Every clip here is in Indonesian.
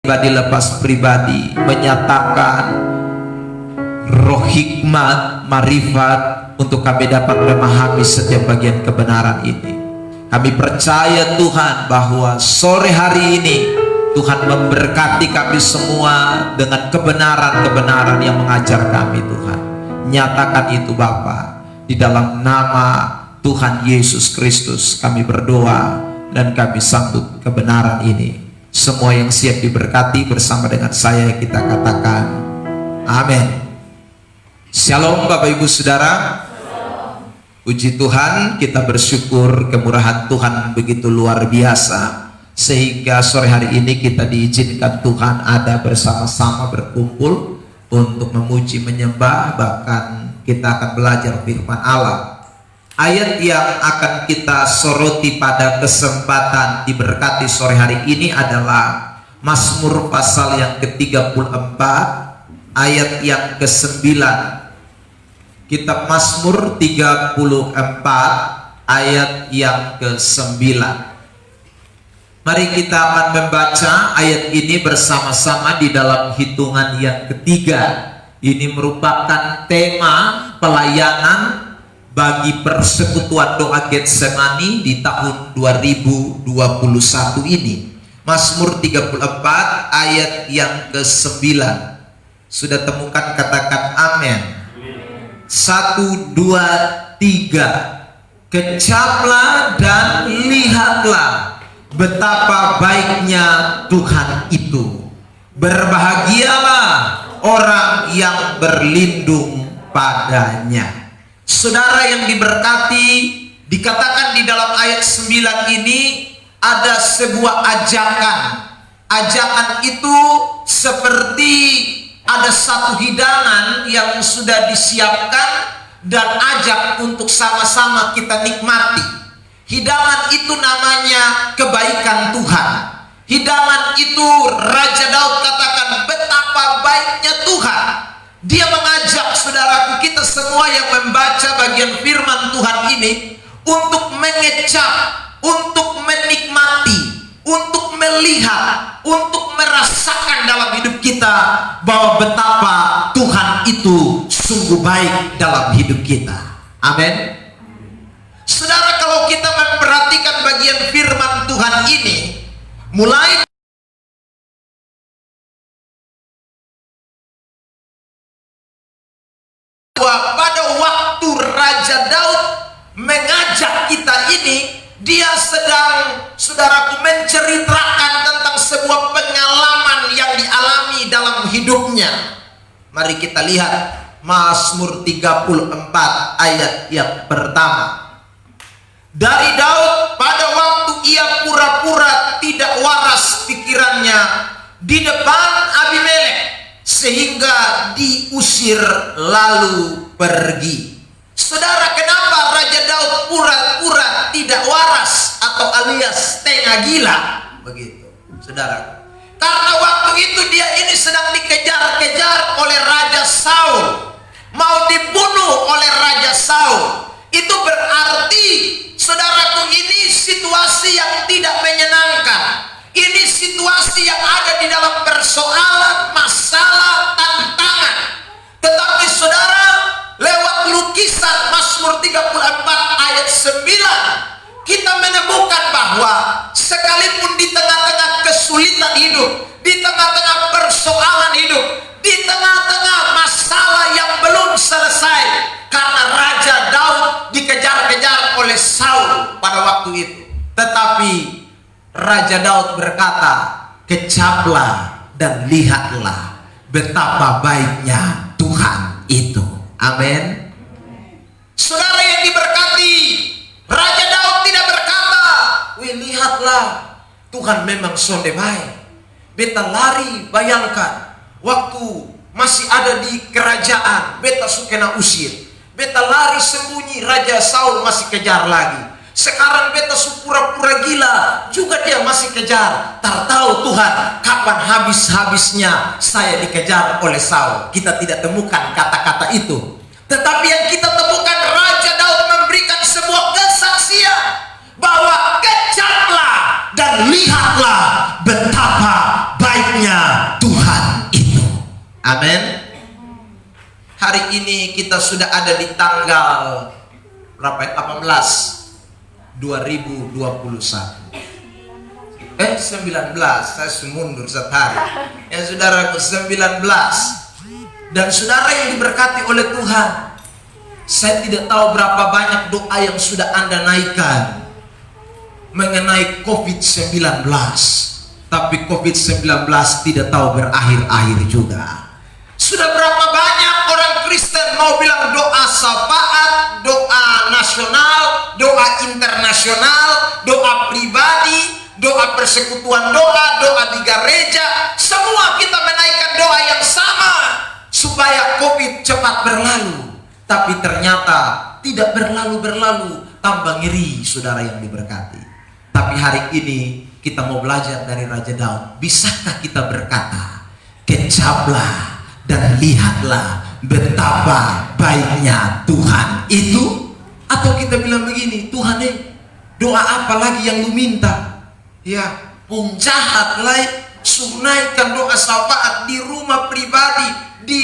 pribadi lepas pribadi, menyatakan roh hikmat, marifat untuk kami dapat memahami setiap bagian kebenaran ini. Kami percaya Tuhan bahwa sore hari ini Tuhan memberkati kami semua dengan kebenaran-kebenaran yang mengajar kami. Tuhan, nyatakan itu Bapa, di dalam nama Tuhan Yesus Kristus kami berdoa dan kami sambut kebenaran ini. Semua yang siap diberkati bersama dengan saya, kita katakan amin. Shalom Bapak Ibu Saudara. Puji Tuhan, kita bersyukur kemurahan Tuhan begitu luar biasa, sehingga sore hari ini kita diizinkan Tuhan ada bersama-sama berkumpul untuk memuji, menyembah, bahkan kita akan belajar firman Allah. Ayat yang akan kita soroti pada kesempatan diberkati sore hari ini adalah Mazmur pasal yang ke-34 ayat yang ke-9. Kitab Mazmur 34 ayat yang ke-9. Mari kita akan membaca ayat ini bersama-sama di dalam hitungan yang ketiga. Ini merupakan tema pelayanan bagi persekutuan doa Getsemani di tahun 2021 ini. Mazmur 34 ayat yang ke-9. Sudah temukan, katakan amin. 1, 2, 3. Kecaplah dan lihatlah betapa baiknya Tuhan itu. Berbahagialah orang yang berlindung padanya. Saudara yang diberkati, dikatakan di dalam ayat 9 ini ada sebuah ajakan. Ajakan itu seperti ada satu hidangan yang sudah disiapkan dan ajak untuk sama-sama kita nikmati. Hidangan itu namanya kebaikan Tuhan. Hidangan itu Raja Daud katakan betapa baiknya Tuhan. Dia mengajak saudaraku, kita semua yang membaca bagian firman Tuhan ini untuk mengecap, untuk menikmati, untuk melihat, untuk merasakan dalam hidup kita bahwa betapa Tuhan itu sungguh baik dalam hidup kita. Amin. Saudara, kalau kita memperhatikan bagian firman Tuhan ini, mulai pada waktu Raja Daud mengajak kita ini, dia sedang, saudaraku, menceritakan tentang sebuah pengalaman yang dialami dalam hidupnya. Mari kita lihat Mazmur 34 ayat yang pertama. Dari Daud pada waktu ia pura-pura tidak waras pikirannya di depan Abimelek, sehingga diusir lalu pergi. Saudara, kenapa Raja Daud pura-pura tidak waras atau alias setengah gila? Begitu, saudara. Karena waktu itu dia ini sedang dikejar-kejar oleh Raja Saul, mau dibunuh oleh Raja Saul. Itu berarti, saudaraku, ini situasi yang tidak menyenangkan. Ini situasi yang ada di dalam persoalan, masalah, tantangan. Tetapi saudara, lewat lukisan Mazmur 34 ayat 9, kita menemukan bahwa sekalipun di tengah-tengah kesulitan hidup, di tengah-tengah persoalan hidup, di tengah-tengah masalah yang belum selesai, karena Raja Daud dikejar-kejar oleh Saul pada waktu itu, tetapi Raja Daud berkata, kecaplah dan lihatlah betapa baiknya Tuhan itu. Amin. Saudara yang diberkati, Raja Daud tidak berkata, wih, lihatlah Tuhan memang sonde baik. Beta lari, bayangkan waktu masih ada di kerajaan, beta sukena usir. Beta lari sembunyi, Raja Saul masih kejar lagi. Sekarang beta pura-pura gila, juga dia masih kejar. Tak tahu Tuhan kapan habis-habisnya saya dikejar oleh Saul. Kita tidak temukan kata-kata itu. Tetapi yang kita temukan, Raja Daud memberikan sebuah kesaksian bahwa kecaplah dan lihatlah betapa baik baiknya Tuhan itu. Amin. Hari ini kita sudah ada di tanggal berapa? 18 2021. 19, saya mundur sehari. Ya saudaraku, 19. Dan saudara yang diberkati oleh Tuhan, saya tidak tahu berapa banyak doa yang sudah Anda naikkan mengenai COVID-19. Tapi COVID-19 tidak tahu berakhir-akhir juga. Sudah berapa banyak orang Kristen mau bilang doa syafaat, doa nasional, doa internasional, doa pribadi, doa persekutuan doa di gereja. Semua kita menaikkan doa yang sama supaya COVID cepat berlalu. Tapi ternyata tidak berlalu-berlalu, tambah ngeri saudara yang diberkati. Tapi hari ini kita mau belajar dari Raja Daud. Bisakah kita berkata, kecaplah dan lihatlah betapa baiknya Tuhan itu? Atau kita bilang begini, Tuhan doa apa lagi yang lu minta? Ya, jahat sunaikan doa syafaat di rumah pribadi, di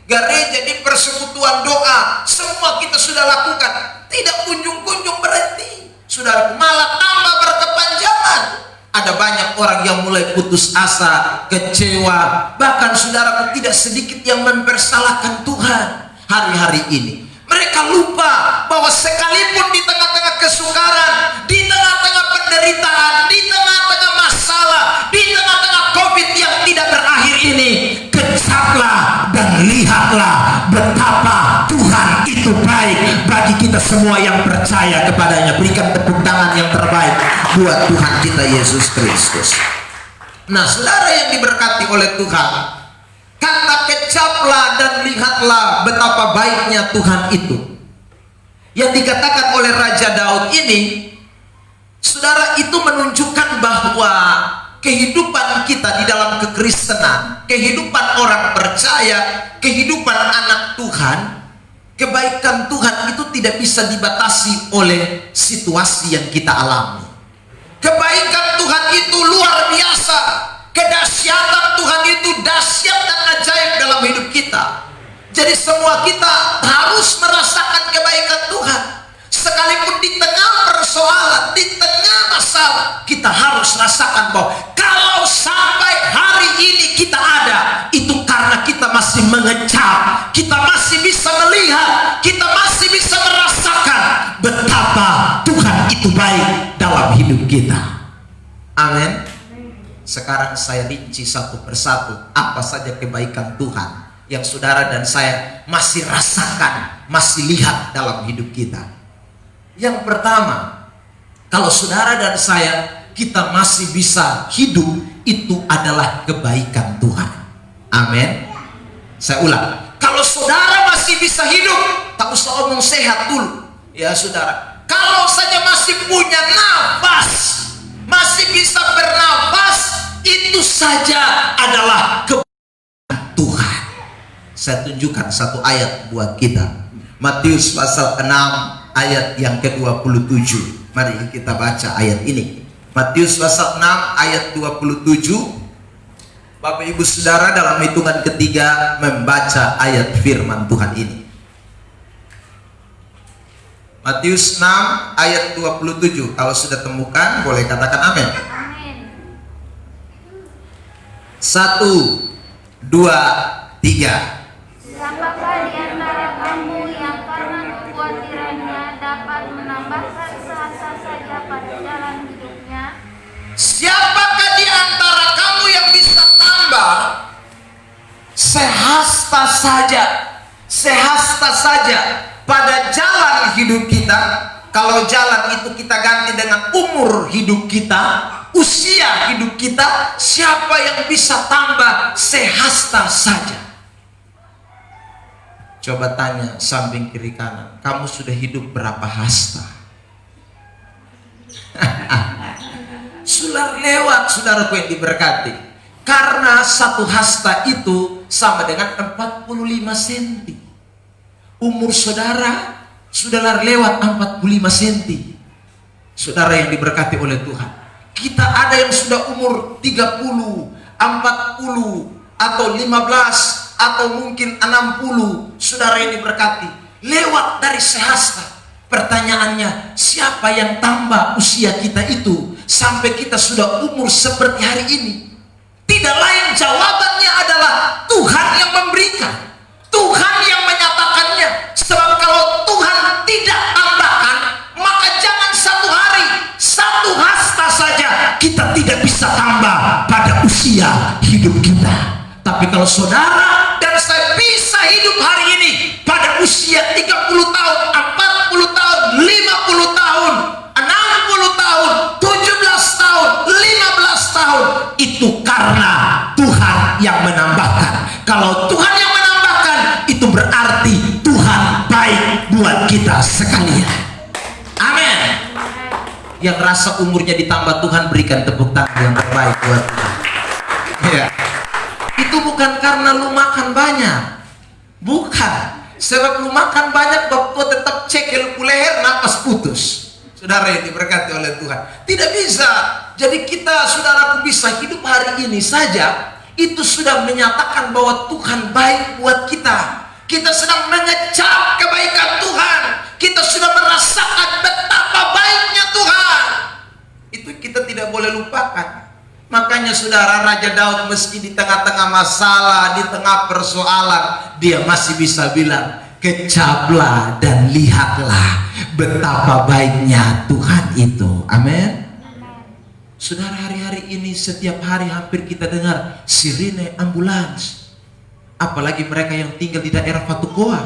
gereja, di persekutuan doa, semua kita sudah lakukan, tidak kunjung-kunjung berhenti. Saudara, malah tambah berkepanjangan. Ada banyak orang yang mulai putus asa, kecewa, bahkan saudara tidak sedikit yang mempersalahkan Tuhan hari-hari ini. Mereka lupa bahwa sekalipun di tengah-tengah kesukaran, di tengah-tengah penderitaan, di tengah-tengah masalah, di tengah-tengah COVID yang tidak berakhir ini, kecaplah dan lihatlah betapa Tuhan itu baik bagi kita semua yang percaya kepadanya. Berikan tepuk tangan yang terbaik buat Tuhan kita Yesus Kristus. Nah, saudara yang diberkati oleh Tuhan, kata kecaplah dan lihatlah betapa baiknya Tuhan itu yang dikatakan oleh Raja Daud ini, saudara, itu menunjukkan bahwa kehidupan kita di dalam kekristenan, kehidupan orang percaya, kehidupan anak Tuhan, kebaikan Tuhan itu tidak bisa dibatasi oleh situasi yang kita alami. Kebaikan Tuhan itu luar biasa. Kedahsyatan Tuhan itu dahsyat dan ajaib dalam hidup kita. Jadi semua kita harus merasakan kebaikan Tuhan. Sekalipun di tengah persoalan, di tengah masalah, kita harus rasakan bahwa kalau sampai hari ini kita ada, itu karena kita masih mengecap, kita masih bisa melihat, kita masih bisa merasakan betapa Tuhan itu baik dalam hidup kita. Amin. Sekarang saya rinci satu persatu apa saja kebaikan Tuhan yang saudara dan saya masih rasakan, masih lihat dalam hidup kita. Yang pertama, kalau saudara dan saya kita masih bisa hidup, itu adalah kebaikan Tuhan. Amin. Saya ulang, kalau saudara masih bisa hidup, tak usah omong sehat dulu ya saudara. Kalau saja masih punya nafas, masih bisa bernafas, itu saja adalah kebaikan Tuhan. Saya tunjukkan satu ayat buat kita. Matius pasal 6 ayat yang ke-27. Mari kita baca ayat ini. Matius pasal 6 ayat 27. Bapak Ibu Saudara dalam hitungan ketiga membaca ayat firman Tuhan ini. Matius 6 ayat 27. Kalau sudah temukan boleh katakan amin. 1, 2, 3. Siapakah di antara kamu yang karena kekhawatirannya dapat menambahkan sehasta saja pada jalan hidupnya? Siapakah di antara kamu yang bisa tambah sehasta saja pada jalan hidup kita? Kalau jalan itu kita ganti dengan umur hidup kita, usia hidup kita, siapa yang bisa tambah sehasta saja? Coba tanya samping kiri kanan, kamu sudah hidup berapa hasta? Sudah lewat, saudaraku yang diberkati. Karena satu hasta itu sama dengan 45 cm. Umur saudara sudah lewat 45 cm. Saudara yang diberkati oleh Tuhan, kita ada yang sudah umur 30, 40, 40 atau 15 atau mungkin 60, saudara yang diberkati, lewat dari sehasta. Pertanyaannya, siapa yang tambah usia kita itu sampai kita sudah umur seperti hari ini? Tidak lain, jawabannya adalah Tuhan yang memberikan, Tuhan yang menyatakannya. Sebab kalau Tuhan tidak tambahkan, maka jangan satu hari, satu hasta saja kita tidak bisa tambah pada usia hidup kita. Tapi kalau saudara dan saya bisa hidup hari ini pada usia 30 tahun, 40 tahun, 50 tahun, 60 tahun, 17 tahun, 15 tahun, itu karena Tuhan yang menambahkan. Kalau Tuhan yang menambahkan, itu berarti Tuhan baik buat kita sekalian. Amin. Yang rasa umurnya ditambah Tuhan, berikan tepuk tangan yang terbaik buat Tuhan. Ya. Itu bukan karena lu makan banyak, bukan. Sebab lu makan banyak, bapak tetap cekel leher, napas putus. Saudara yang diberkati oleh Tuhan, tidak bisa. Jadi kita, saudaraku, bisa hidup hari ini saja, itu sudah menyatakan bahwa Tuhan baik buat kita. Kita sedang mengecap kebaikan Tuhan, kita sudah merasakan betapa baiknya Tuhan. Itu kita tidak boleh lupakan. Makanya saudara, Raja Daud meski di tengah-tengah masalah, di tengah persoalan, dia masih bisa bilang, kecaplah dan lihatlah betapa baiknya Tuhan itu. Amin. Saudara, hari-hari ini setiap hari hampir kita dengar sirine ambulans. Apalagi mereka yang tinggal di daerah Fatukoa,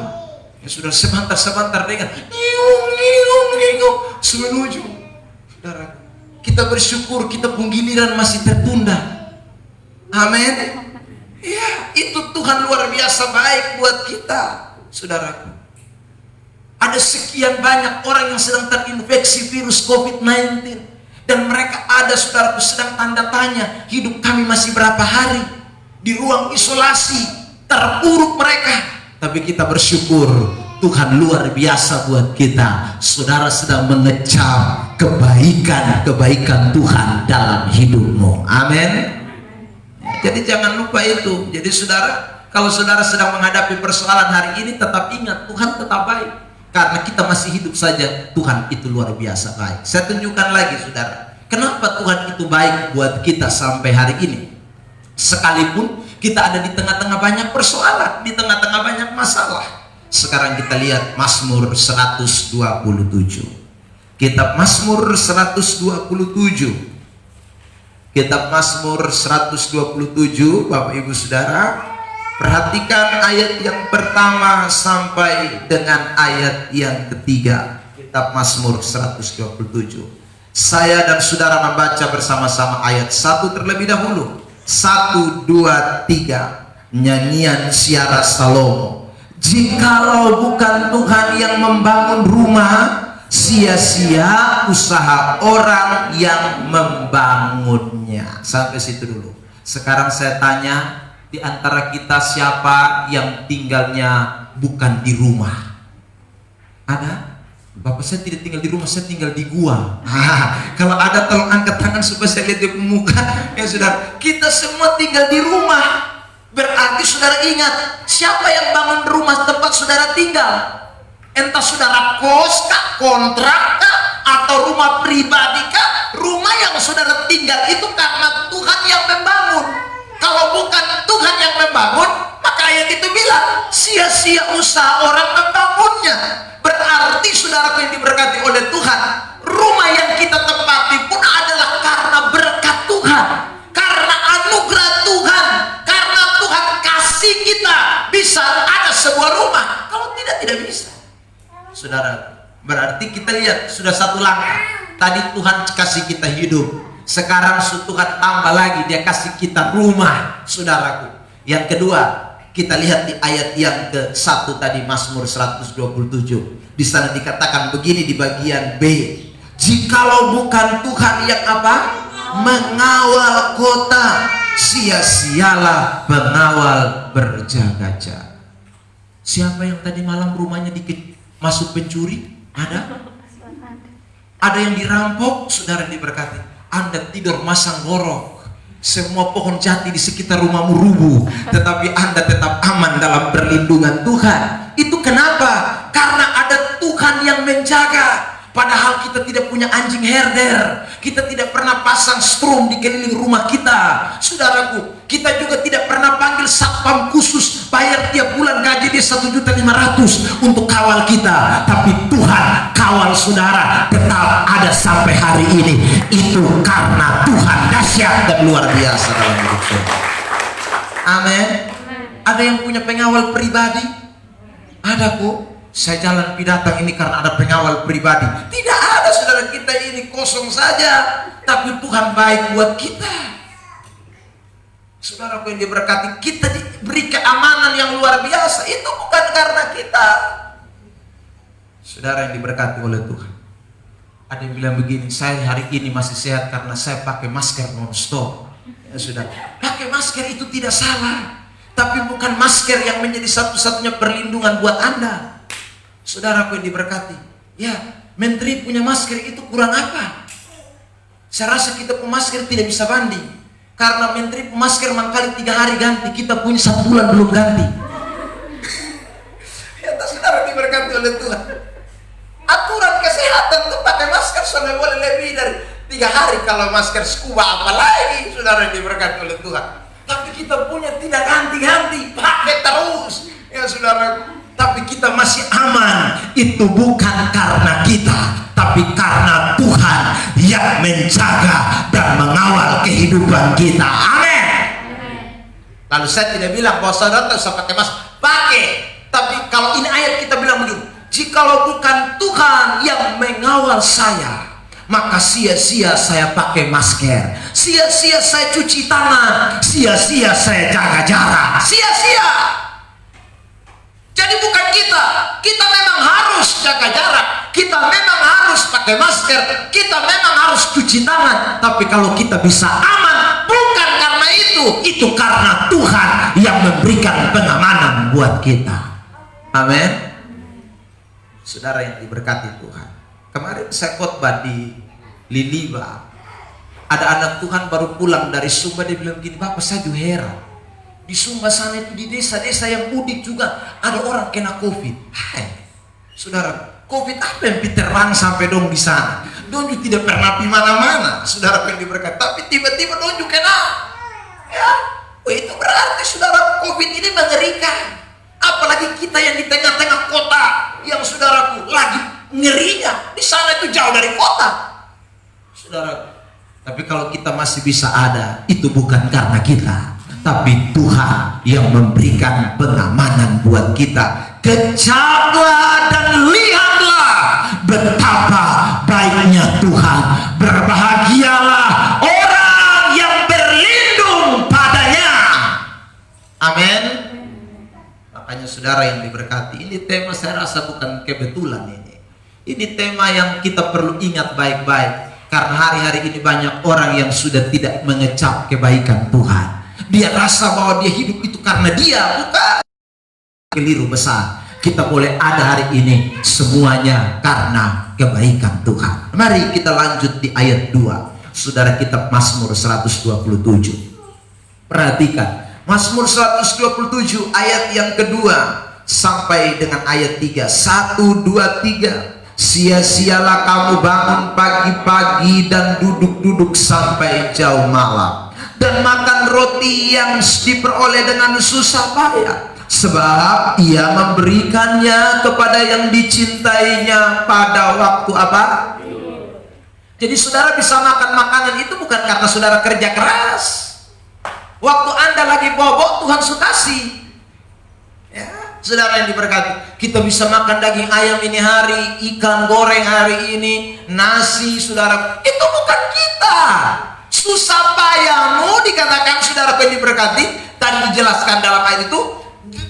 ya sudah sebentar dengar ngiyung semenuju. Saudara, kita bersyukur kita penggiliran masih tertunda. Amin. Ya, itu Tuhan luar biasa baik buat kita, saudaraku. Ada sekian banyak orang yang sedang terinfeksi virus COVID-19, dan mereka ada, saudaraku, sedang tanda tanya, hidup kami masih berapa hari di ruang isolasi, terpuruk mereka. Tapi kita bersyukur Tuhan luar biasa buat kita. Saudara sedang mengecap kebaikan Tuhan dalam hidupmu. Amin. Jadi jangan lupa itu. Jadi saudara, kalau saudara sedang menghadapi persoalan hari ini, tetap ingat Tuhan tetap baik. Karena kita masih hidup saja, Tuhan itu luar biasa baik. Saya tunjukkan lagi, saudara, kenapa Tuhan itu baik buat kita sampai hari ini. Sekalipun kita ada di tengah-tengah banyak persoalan, di tengah-tengah banyak masalah. Sekarang kita lihat Mazmur 127. Kitab Mazmur 127. Kitab Mazmur 127, Bapak Ibu Saudara, perhatikan ayat yang pertama sampai dengan ayat yang ketiga. Kitab Mazmur 127. Saya dan saudara membaca bersama-sama ayat 1 terlebih dahulu. 1, 2, 3. Nyanyian Siara Salomo. Jikalau bukan Tuhan yang membangun rumah, sia-sia usaha orang yang membangunnya. Sampai situ dulu. Sekarang saya tanya, di antara kita siapa yang tinggalnya bukan di rumah? Ada? Bapak, saya tidak tinggal di rumah, saya tinggal di gua. Kalau ada, tolong angkat tangan supaya saya lihat di muka. Ya saudara, kita semua tinggal di rumah. Berarti saudara ingat, siapa yang bangun rumah tempat saudara tinggal? Entah saudara kos kah, kontrak kah, atau rumah pribadi kah? Rumah yang saudara tinggal itu karena Tuhan yang membangun. Kalau bukan Tuhan yang membangun, maka ayat itu bilang sia-sia usaha orang membangunnya. Berarti saudara yang diberkati oleh Tuhan, rumah yang kita tempati pun adalah karena berkat Tuhan, karena anugerah Tuhan, karena Tuhan kasih kita bisa ada sebuah rumah. Kalau tidak bisa. Saudara, berarti kita lihat sudah satu langkah. Tadi Tuhan kasih kita hidup, sekarang Tuhan tambah lagi, dia kasih kita rumah, saudaraku. Yang kedua, kita lihat di ayat yang ke-1 tadi, Mazmur 127. Di sana dikatakan begini di bagian B. Jikalau bukan Tuhan yang apa? Mengawal kota, sia-sialah pengawal berjaga-jaga. Siapa yang tadi malam rumahnya masuk pencuri? Ada? Ada yang dirampok, saudara diberkati. Anda tidur masang gorok. semua pohon jati di sekitar rumahmu rubuh, tetapi Anda tetap aman dalam perlindungan Tuhan. Itu kenapa? Karena ada Tuhan yang menjaga. Padahal kita tidak punya anjing herder, kita tidak pernah pasang strom di keliling rumah kita. Saudaraku, kita juga tidak pernah panggil satpam khusus bayar tiap bulan gaji dia 1.500.000 untuk kawal kita. Tapi Tuhan kawal saudara tetap ada sampai hari ini. Itu karena Tuhan dahsyat dan luar biasa dalam hidup kita. Amin. Ada yang punya pengawal pribadi? Ada kok. Saya jalan pidatang ini karena ada pengawal pribadi. Tidak ada, saudara, kita ini kosong saja. Tapi Tuhan baik buat kita. Saudara yang diberkati, kita diberi keamanan yang luar biasa. Itu bukan karena kita. Saudara yang diberkati oleh Tuhan. Ada yang bilang begini, saya hari ini masih sehat karena saya pakai masker non-stop. Ya sudah, pakai masker itu tidak salah. Tapi bukan masker yang menjadi satu-satunya perlindungan buat Anda. Saudaraku yang diberkati, ya, menteri punya masker itu kurang apa? Saya rasa kita punya masker tidak bisa banding. Karena menteri punya masker mangkali 3 hari ganti, kita punya 1 bulan belum ganti. Ya, saudara diberkati oleh Tuhan. Aturan kesehatan tuh pakai masker sampai boleh lebih dari 3 hari. Kalau masker scuba apalagi, saudara yang diberkati oleh Tuhan. Tapi kita punya tidak ganti-ganti, pakai terus. Ya saudara, tapi kita masih aman. Itu bukan karena kita, tapi karena Tuhan yang menjaga dan mengawal kehidupan kita. Amin. Lalu saya tidak bilang bahwa saudara harus pakai masker, pakai. Tapi kalau ini ayat kita bilang begini, jikalau bukan Tuhan yang mengawal saya, maka sia-sia saya pakai masker, sia-sia saya cuci tangan, sia-sia saya jaga jarak, sia-sia. Jadi bukan kita memang harus jaga jarak, kita memang harus pakai masker, kita memang harus cuci tangan. Tapi kalau kita bisa aman, bukan karena itu karena Tuhan yang memberikan pengamanan buat kita. Amin. Saudara yang diberkati Tuhan, kemarin saya khotbah di Liliba. Ada anak Tuhan baru pulang dari Sumba, dia bilang begini, Bapak saya juga heran. Di Sumba sana itu, di desa-desa yang mudik juga ada orang kena COVID. Hai, saudara, COVID apa yang terbang sampai dong di sana? Dong juga tidak pernah di mana-mana, saudara yang diberkati. Tapi tiba-tiba dong juga kena. Ya, itu berarti saudara COVID ini mengerikan. Apalagi kita yang di tengah-tengah kota, yang saudaraku lagi ngerinya. Di sana itu jauh dari kota. Saudara, tapi kalau kita masih bisa ada, itu bukan karena kita, tapi Tuhan yang memberikan pengamanan buat kita. Kejarlah dan lihatlah betapa baiknya Tuhan. Berbahagialah orang yang berlindung padanya. Amin. Makanya saudara yang diberkati, ini tema saya rasa bukan kebetulan ini. Ini tema yang kita perlu ingat baik-baik. Karena hari-hari ini banyak orang yang sudah tidak mengecap kebaikan Tuhan. Dia rasa bahwa dia hidup itu karena dia, bukan. Keliru besar. Kita boleh ada hari ini semuanya karena kebaikan Tuhan. Mari kita lanjut di ayat 2. Saudara, kitab Mazmur 127. Perhatikan. Mazmur 127 ayat yang kedua sampai dengan ayat 3. 1, 2, 3. Sia-sialah kamu bangun pagi-pagi dan duduk-duduk sampai jauh malam, dan makan roti yang diperoleh dengan susah payah, sebab ia memberikannya kepada yang dicintainya pada waktu apa? Jadi saudara bisa makan makanan itu bukan karena saudara kerja keras. Waktu Anda lagi bobok, Tuhan suka kasih. Ya, saudara yang diberkati, kita bisa makan daging ayam ini hari, ikan goreng hari ini, nasi, saudara. Itu bukan kita. Susah payahmu dikatakan saudara yang diberkati, tadi dijelaskan dalam ayat itu,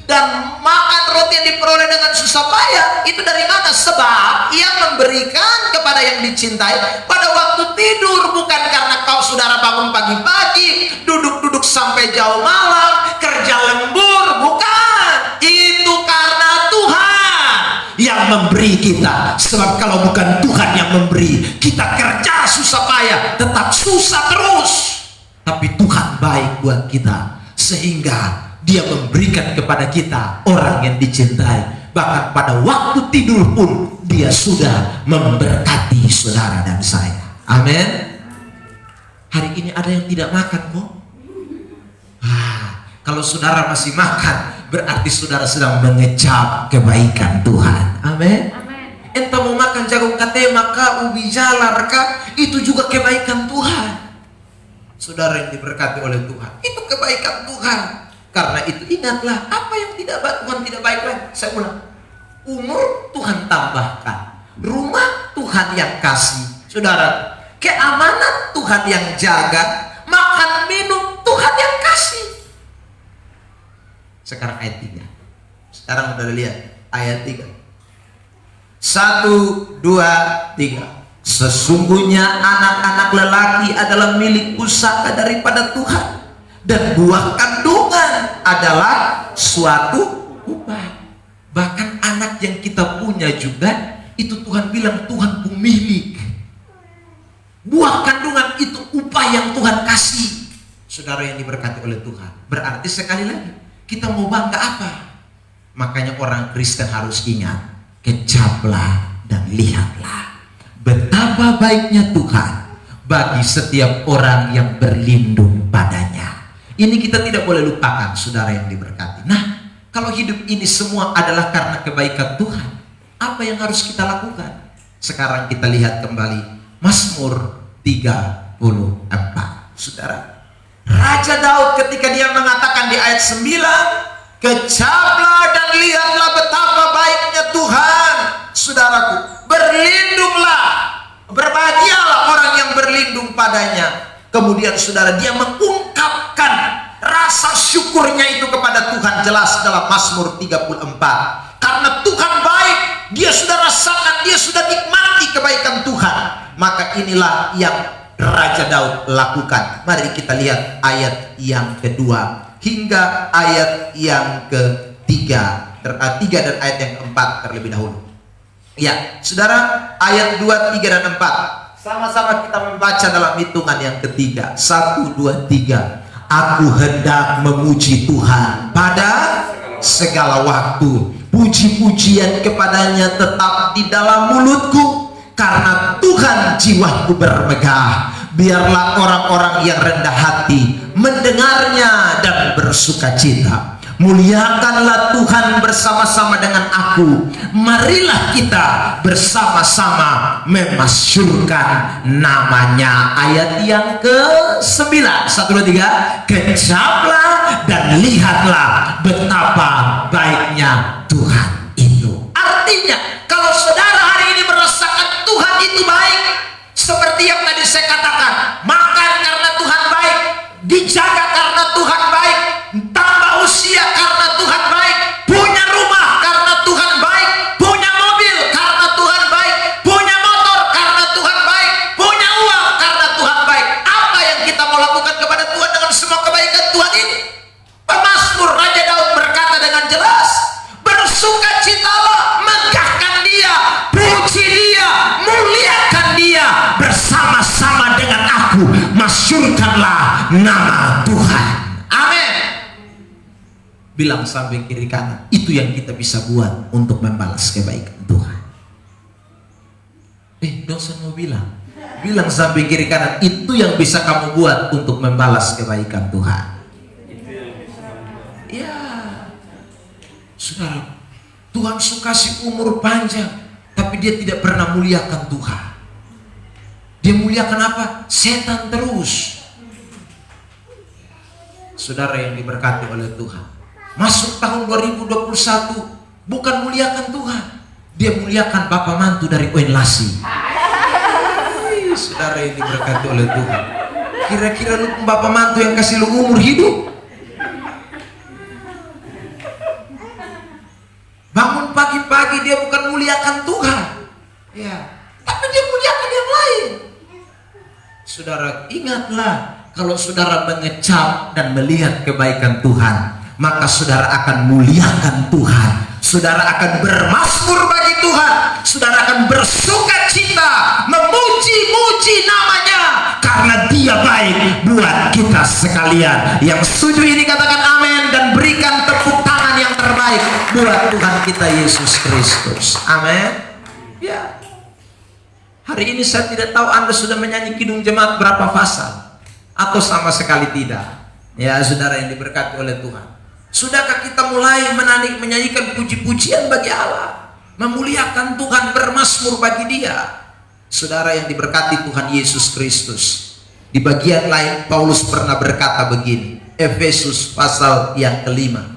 dan makan roti yang diperoleh dengan susah payah. Itu dari mana? Sebab ia memberikan kepada yang dicintai pada waktu tidur. Bukan karena kau saudara bangun pagi-pagi, duduk-duduk sampai jauh malam, kerja lembur. Bukan. Itu karena Tuhan yang memberi kita. Sebab kalau bukan Tuhan yang memberi, kita kerja susah payah, tetap susah terus. Tapi Tuhan baik buat kita, sehingga Dia memberikan kepada kita orang yang dicintai. Bahkan pada waktu tidur pun Dia sudah memberkati saudara dan saya. Amin. Hari ini ada yang tidak makan kok. Kalau saudara masih makan, berarti saudara sedang mengecap kebaikan Tuhan. Amin. Entah mau makan jagung katema kah, ubi jalar kah, itu juga kebaikan Tuhan. Saudara yang diberkati oleh Tuhan, itu kebaikan Tuhan. Karena itu ingatlah, apa yang tidak baik Tuhan tidak baik lagi. Saya ulang, umur Tuhan tambahkan, rumah Tuhan yang kasih, saudara, keamanan Tuhan yang jaga, makan minum Tuhan yang kasih. Sekarang ayat 3. Sekarang udah lihat ayat 3. 1, 2, 3. Sesungguhnya anak-anak lelaki adalah milik pusaka daripada Tuhan, dan buah kandungan adalah suatu upah. Bahkan anak yang kita punya juga, itu Tuhan bilang Tuhan pemilik. Buah kandungan itu upah yang Tuhan kasih. Saudara yang diberkati oleh Tuhan, berarti sekali lagi, kita mau bangga apa? Makanya orang Kristen harus ingat, kecaplah dan lihatlah betapa baiknya Tuhan bagi setiap orang yang berlindung padanya. Ini kita tidak boleh lupakan, saudara yang diberkati. Nah, kalau hidup ini semua adalah karena kebaikan Tuhan, apa yang harus kita lakukan? Sekarang kita lihat kembali Mazmur 34. Saudara, Raja Daud ketika dia mengatakan di ayat 9, kecaplah dan lihatlah betapa baiknya Tuhan. Saudaraku, berlindunglah, berbahagialah orang yang berlindung padanya. Kemudian saudara, dia mengungkapkan rasa syukurnya itu kepada Tuhan jelas dalam Mazmur 34. Karena Tuhan baik, dia sudah rasakan, dia sudah nikmati kebaikan Tuhan. Maka inilah yang Raja Daud lakukan. Mari kita lihat ayat yang kedua hingga ayat yang ketiga, 3 dan ayat yang keempat terlebih dahulu. Ya, saudara, ayat 2, 3 dan 4. Sama-sama kita membaca dalam hitungan yang ketiga. 1, 2, 3. Aku hendak memuji Tuhan pada segala waktu. Puji-pujian kepadanya tetap di dalam mulutku. Karena Tuhan jiwaku bermegah. Biarlah orang-orang yang rendah hati mendengarnya dan bersuka cita. Muliakanlah Tuhan bersama-sama dengan aku. Marilah kita bersama-sama memasyurkan namanya. Ayat yang ke-9. 1, 2, 3. Kecaplah dan lihatlah betapa baiknya Tuhan itu. Artinya, kalau saudara hari ini merasakan Tuhan itu baik, seperti yang tadi saya katakan, makan karena Tuhan baik, dijaga karena Tuhan baik, tambah usia karena Tuhan baik, punya rumah karena Tuhan baik, punya mobil karena Tuhan baik, punya motor karena Tuhan baik, punya uang karena Tuhan baik. Apa yang kita mau lakukan kepada Tuhan dengan semua kebaikan Tuhan ini? Pemazmur Raja Daud berkata dengan jelas, bersukacitalah, megahkan Dia, puji Dia, muliakan Dia, bersama-sama dengan aku masyurkanlah nama Tuhan. Amin. Bilang sampai kiri kanan, itu yang kita bisa buat untuk membalas kebaikan Tuhan. Dosa mau bilang sampai kiri kanan, itu yang bisa kamu buat untuk membalas kebaikan Tuhan. Ya, saudara, Tuhan suka kasih umur panjang, tapi Dia tidak pernah muliakan Tuhan. Dia muliakan apa? Setan terus. Saudara yang diberkati oleh Tuhan, masuk tahun 2021, bukan muliakan Tuhan, dia muliakan bapak mantu dari Oenlasi. Saudara yang diberkati oleh Tuhan, kira-kira lu bapak mantu yang kasih lu umur hidup? Bangun pagi-pagi dia bukan muliakan Tuhan, ya, tapi dia muliakan yang lain. Saudara, ingatlah, kalau saudara mengecap dan melihat kebaikan Tuhan, maka saudara akan muliakan Tuhan. Saudara akan bermazmur bagi Tuhan, saudara akan bersuka cita, memuji-muji namanya, karena dia baik buat kita sekalian. Yang setuju ini katakan amin, dan berikan tepuk tangan yang terbaik buat Tuhan kita Yesus Kristus. Amin. Ya. Hari ini saya tidak tahu Anda sudah menyanyi Kidung Jemaat berapa pasal, atau sama sekali tidak. Ya, saudara yang diberkati oleh Tuhan, sudahkah kita mulai menyanyikan puji-pujian bagi Allah, memuliakan Tuhan, bermazmur bagi Dia? Saudara yang diberkati Tuhan Yesus Kristus, di bagian lain Paulus pernah berkata begini, Efesus pasal yang kelima.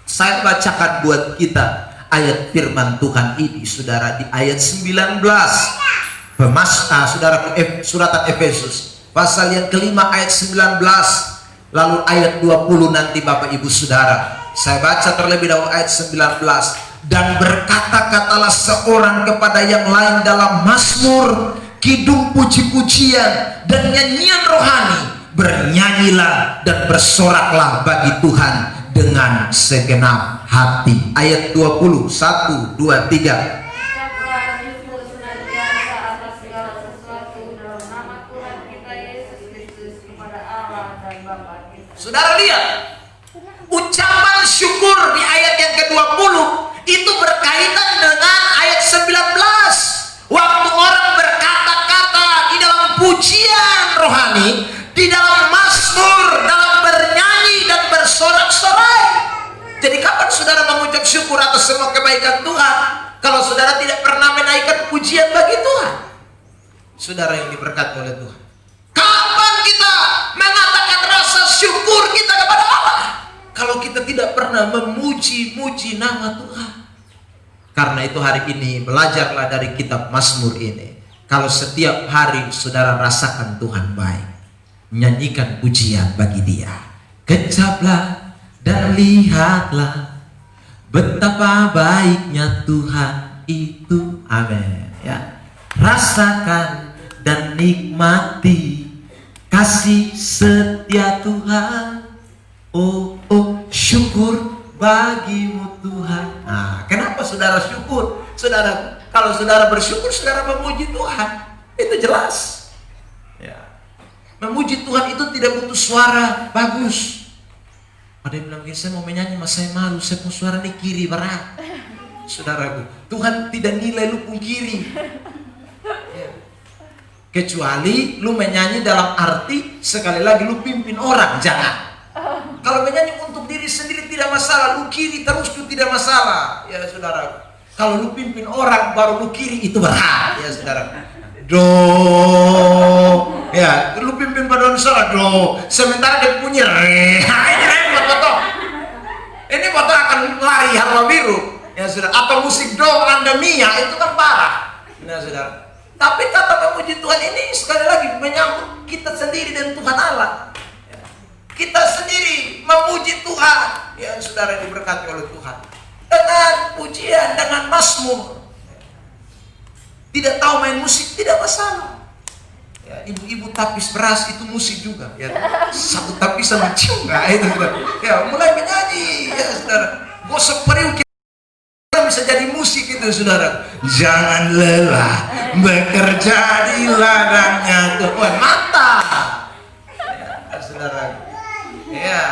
Saya bacakan buat kita ayat firman Tuhan ini, saudara, di ayat 19. Saudara, suratan Efesus pasal yang kelima ayat 19, lalu ayat 20 nanti Bapak Ibu Saudara. Saya baca terlebih dahulu ayat 19. Dan berkata-katalah seorang kepada yang lain dalam mazmur, kidung puji-pujian dan nyanyian rohani, bernyanyilah dan bersoraklah bagi Tuhan dengan segenap hati. Ayat 20, 1, 2, 3. Saudara lihat, ucapan syukur di ayat yang ke-20 itu berkaitan dengan ayat 19. Waktu orang berkata-kata di dalam pujian rohani, di dalam mazmur, dalam bernyanyi dan bersorak-sorai. Jadi kapan saudara mengucap syukur atas semua kebaikan Tuhan, kalau saudara tidak pernah menaikkan pujian bagi Tuhan? Saudara yang diberkati oleh Tuhan, kapan kita mengatakan rasa syukur kita kepada Allah kalau kita tidak pernah memuji-muji nama Tuhan? Karena itu hari ini belajarlah dari kitab Mazmur ini. Kalau setiap hari saudara rasakan Tuhan baik, nyanyikan pujian bagi Dia. Kecaplah dan lihatlah betapa baiknya Tuhan itu. Amin. Ya. Rasakan dan nikmati kasih setia Tuhan. Oh, syukur bagimu Tuhan. Nah, kenapa saudara syukur? Saudara, kalau saudara bersyukur, saudara memuji Tuhan. Itu jelas. Ya. Memuji Tuhan itu tidak butuh suara bagus. Ada yang bilang, saya mau menyanyi, mas saya malu, saya pun suara di kiri berat. Saudaraku, Tuhan tidak nilai lu pun kiri. Ya. Kecuali lu menyanyi dalam arti sekali lagi lu pimpin orang, jangan. Kalau menyanyi untuk diri sendiri tidak masalah, lu kiri terus itu tidak masalah, ya saudara. Kalau lu pimpin orang baru lu kiri, itu berat, ya saudara. Do, ya, lu pimpin paduan suara do, sementara dia punya re, ini repot betul. Ini betul akan lari harwa biru, ya saudara. Atau musik do andamia itu kan parah, ya saudara. Tapi kata memuji Tuhan ini sekali lagi menyambut kita sendiri dan Tuhan Allah. Kita sendiri memuji Tuhan, ya saudara yang diberkati oleh Tuhan, dengan pujian, dengan mazmur. Tidak tahu main musik tidak masalah. Ya, ibu-ibu tapis beras itu musik juga. Ya, satu tapisan mencium nggak itu saudara. Ya, mulai menyanyi, ya saudara. Gosok periuk kita bisa jadi musik itu saudara. Jangan lelah bekerja di ladangnya Tuhan. Mantap, ya, saudara. Ya.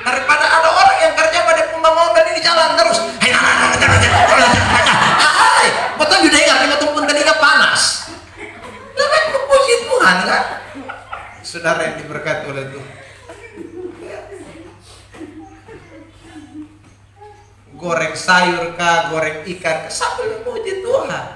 Daripada ada orang yang kerja pada pembangunan ini jalan terus. Betul juga dengar ini tumpun telinga panas. Jangan memuji Tuhan kan? Saudara yang diberkati oleh Tuhan. Goreng sayur kah, goreng ikan kah, sambil memuji Tuhan.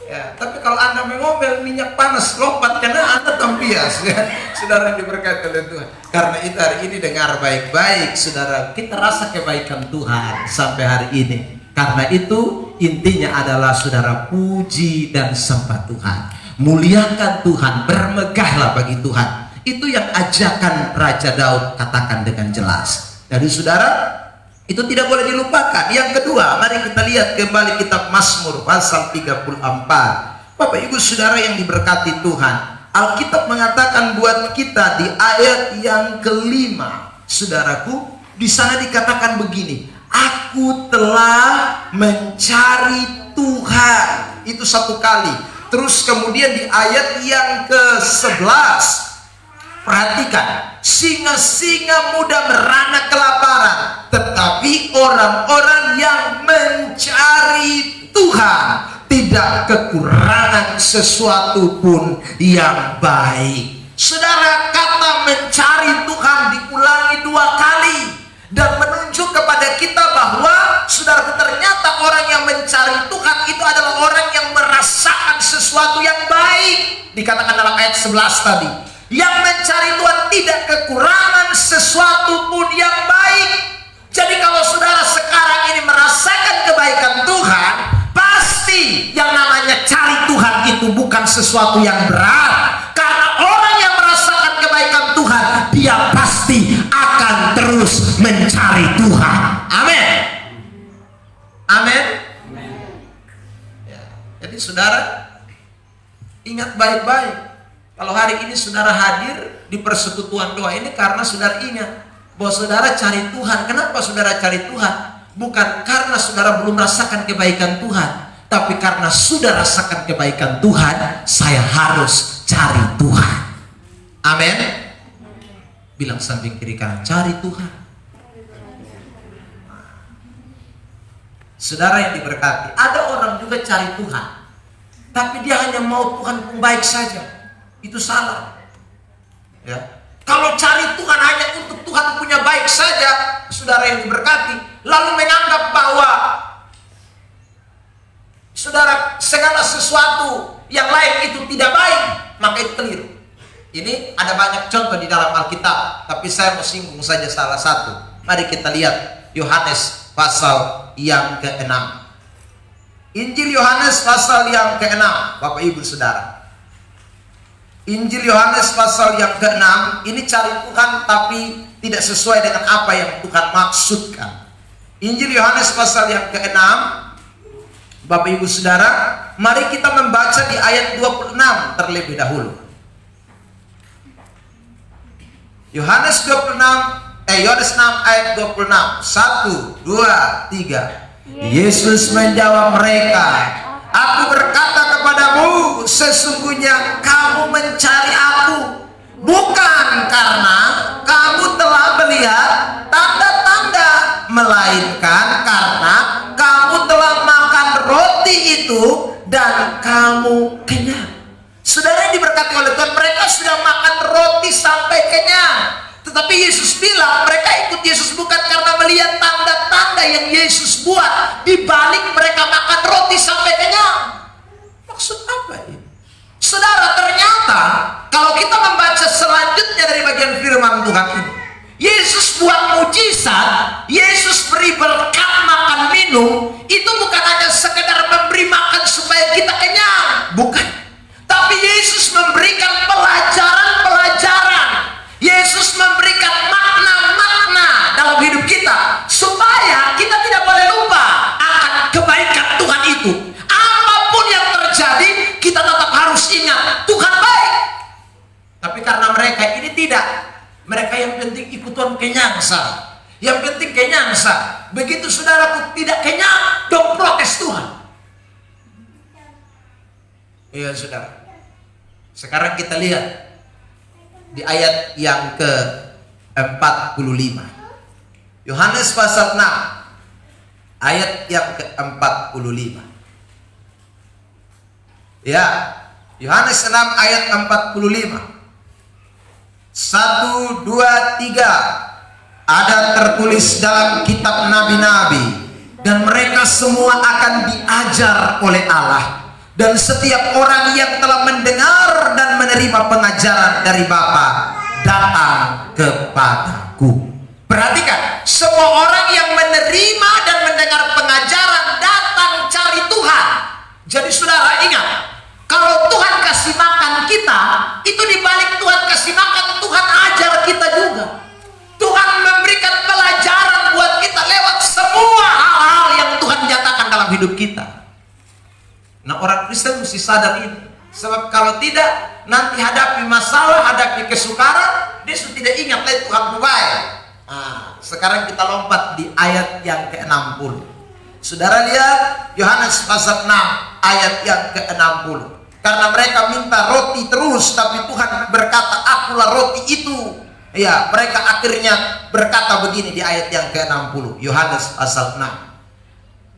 Ya, tapi kalau Anda mengomel minyak panas lompat karena Anda tempias, ya. Saudara yang diberkati oleh Tuhan. Karena itu hari ini dengar baik-baik, saudara, kita rasa kebaikan Tuhan sampai hari ini. Karena itu intinya adalah saudara puji dan sembah Tuhan, muliakan Tuhan, bermegahlah bagi Tuhan. Itu yang ajakan Raja Daud katakan dengan jelas. Jadi saudara, itu tidak boleh dilupakan. Yang kedua, mari kita lihat kembali kitab Mazmur pasal 34. Bapak Ibu Saudara yang diberkati Tuhan, Alkitab mengatakan buat kita di ayat yang kelima, saudaraku, di sana dikatakan begini, Aku telah mencari Tuhan. Itu satu kali. Terus kemudian di ayat yang ke-11, perhatikan, singa-singa muda merana kelaparan, tetapi orang-orang yang mencari Tuhan tidak kekurangan sesuatu pun yang baik. Saudara, kata mencari Tuhan diulangi 2 kali dan menunjuk kepada kita bahwa saudara, ternyata orang yang mencari Tuhan itu adalah orang yang merasakan sesuatu yang baik. Dikatakan dalam ayat 11 tadi, yang mencari Tuhan tidak kekurangan sesuatu pun yang baik. Jadi kalau saudara sekarang ini merasakan kebaikan Tuhan, pasti yang namanya cari Tuhan itu bukan sesuatu yang berat. Karena orang yang merasakan kebaikan Tuhan, dia pasti akan terus mencari Tuhan. Amin. Amin. Ya, jadi saudara, ingat baik-baik. Kalau hari ini saudara hadir di persekutuan doa ini karena saudara ingat bahwa saudara cari Tuhan. Kenapa saudara cari Tuhan? Bukan karena saudara belum merasakan kebaikan Tuhan, tapi karena sudah rasakan kebaikan Tuhan, saya harus cari Tuhan. Amin. Bilang samping kiri kanan, cari Tuhan. Saudara yang diberkati, ada orang juga cari Tuhan, tapi dia hanya mau Tuhan pun baik saja. Itu salah. Ya. Kalau cari Tuhan hanya untuk Tuhan punya baik saja, saudara yang diberkati, lalu menganggap bahwa saudara segala sesuatu yang lain itu tidak baik, maka itu keliru. Ini ada banyak contoh di dalam Alkitab, tapi saya mau singgung saja salah satu. Mari kita lihat Yohanes pasal yang ke-6. Injil Yohanes pasal yang ke-6, Bapak Ibu Saudara. Injil Yohanes pasal yang ke-6, ini cari Tuhan tapi tidak sesuai dengan apa yang Tuhan maksudkan. Injil Yohanes pasal yang ke-6, Bapak Ibu Saudara, mari kita membaca di ayat 26 terlebih dahulu. Yohanes 6 ayat 26. 1, 2, 3. Yesus menjawab mereka, aku berkata kepadamu, sesungguhnya kamu mencari aku bukan karena kamu telah melihat tanda-tanda, melainkan karena kamu telah makan roti itu dan kamu kenyang. Saudara yang diberkati oleh Tuhan, mereka sudah makan roti sampai kenyang. Tetapi Yesus bilang mereka ikut Yesus bukan karena melihat tanda-tanda yang Yesus buat. Di balik mereka makan roti sampai kenyang. Maksud apa ini? Saudara, ternyata kalau kita membaca selanjutnya dari bagian firman Tuhan ini, Yesus buat mujizat, Yesus beri berkat makan minum, itu bukan hanya sekedar memberi makan supaya kita kenyang. Bukan. Tapi Yesus memberikan pelajaran-pelajaran. Yesus memberikan makna-makna dalam hidup kita supaya kita tidak boleh lupa akan kebaikan Tuhan itu. Apapun yang terjadi, kita tetap harus ingat Tuhan baik. Tapi karena mereka ini tidak, mereka yang penting ikut Tuhan kenyang sah. Yang penting kenyang sah. Begitu saudaraku tidak kenyang, dong protes Tuhan. Iya saudara. Sekarang kita lihat di ayat yang ke-45. Yohanes pasal 6 ayat yang ke-45. Ya, Yohanes 6 ayat 45. 1, 2, 3. Ada tertulis dalam kitab nabi-nabi, dan mereka semua akan diajar oleh Allah. Dan setiap orang yang telah mendengar dan menerima pengajaran dari Bapa datang kepadaku. Perhatikan, semua orang yang menerima dan mendengar pengajaran datang cari Tuhan. Jadi saudara ingat, kalau Tuhan kasih makan kita, itu dibalik Tuhan kasih makan, Tuhan ajar kita juga. Tuhan memberikan pelajaran buat kita lewat semua hal-hal yang Tuhan nyatakan dalam hidup kita. Nah, orang Kristen mesti sadar ini. Sebab kalau tidak, nanti hadapi masalah, hadapi kesukaran, dia sudah tidak ingat lagi Tuhan baik. Sekarang kita lompat di ayat yang ke-60. Saudara lihat Yohanes pasal 6 ayat yang ke-60. Karena mereka minta roti terus, tapi Tuhan berkata, akulah roti itu. Ya, mereka akhirnya berkata begini di ayat yang ke-60. Yohanes pasal 6.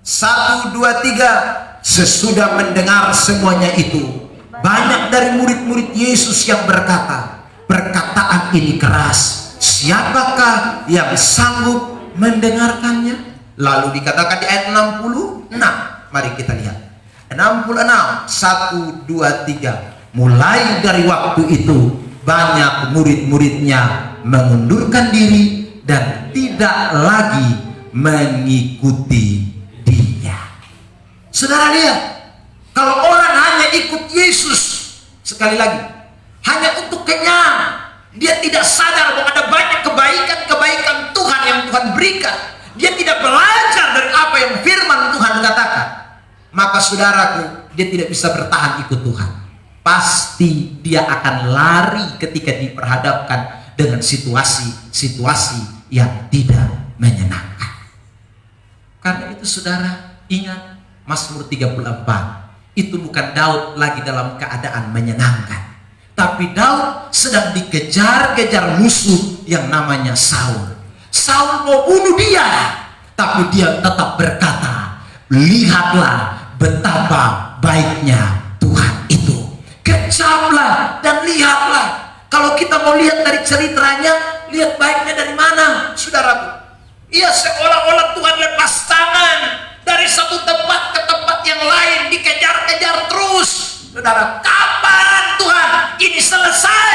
1, 2, 3. Sesudah mendengar semuanya itu, banyak dari murid-murid Yesus yang berkata, perkataan ini keras. Siapakah yang sanggup mendengarkannya? Lalu dikatakan di ayat 66. Mari kita lihat 66. 1, 2, 3. Mulai dari waktu itu banyak murid-muridnya mengundurkan diri dan tidak lagi mengikuti dia. Saudara lihat, kalau orang hanya ikut Yesus, sekali lagi, hanya untuk kenyang, dia tidak sadar bahwa ada banyak kebaikan-kebaikan Tuhan yang Tuhan berikan. Dia tidak belajar dari apa yang firman Tuhan katakan. Maka saudaraku, dia tidak bisa bertahan ikut Tuhan. Pasti dia akan lari ketika diperhadapkan dengan situasi-situasi yang tidak menyenangkan. Karena itu saudara, ingat Mazmur 34. Itu bukan Daud lagi dalam keadaan menyenangkan, tapi Daud sedang dikejar-kejar musuh yang namanya Saul. Saul mau bunuh dia, tapi dia tetap berkata, lihatlah betapa baiknya Tuhan itu. Kejamlah dan lihatlah. Kalau kita mau lihat dari ceritanya, lihat baiknya dari mana, saudaraku? Ia seolah-olah Tuhan lepas tangan dari satu tempat ke tempat yang lain, dikejar-kejar terus. Saudara, kapan Tuhan ini selesai?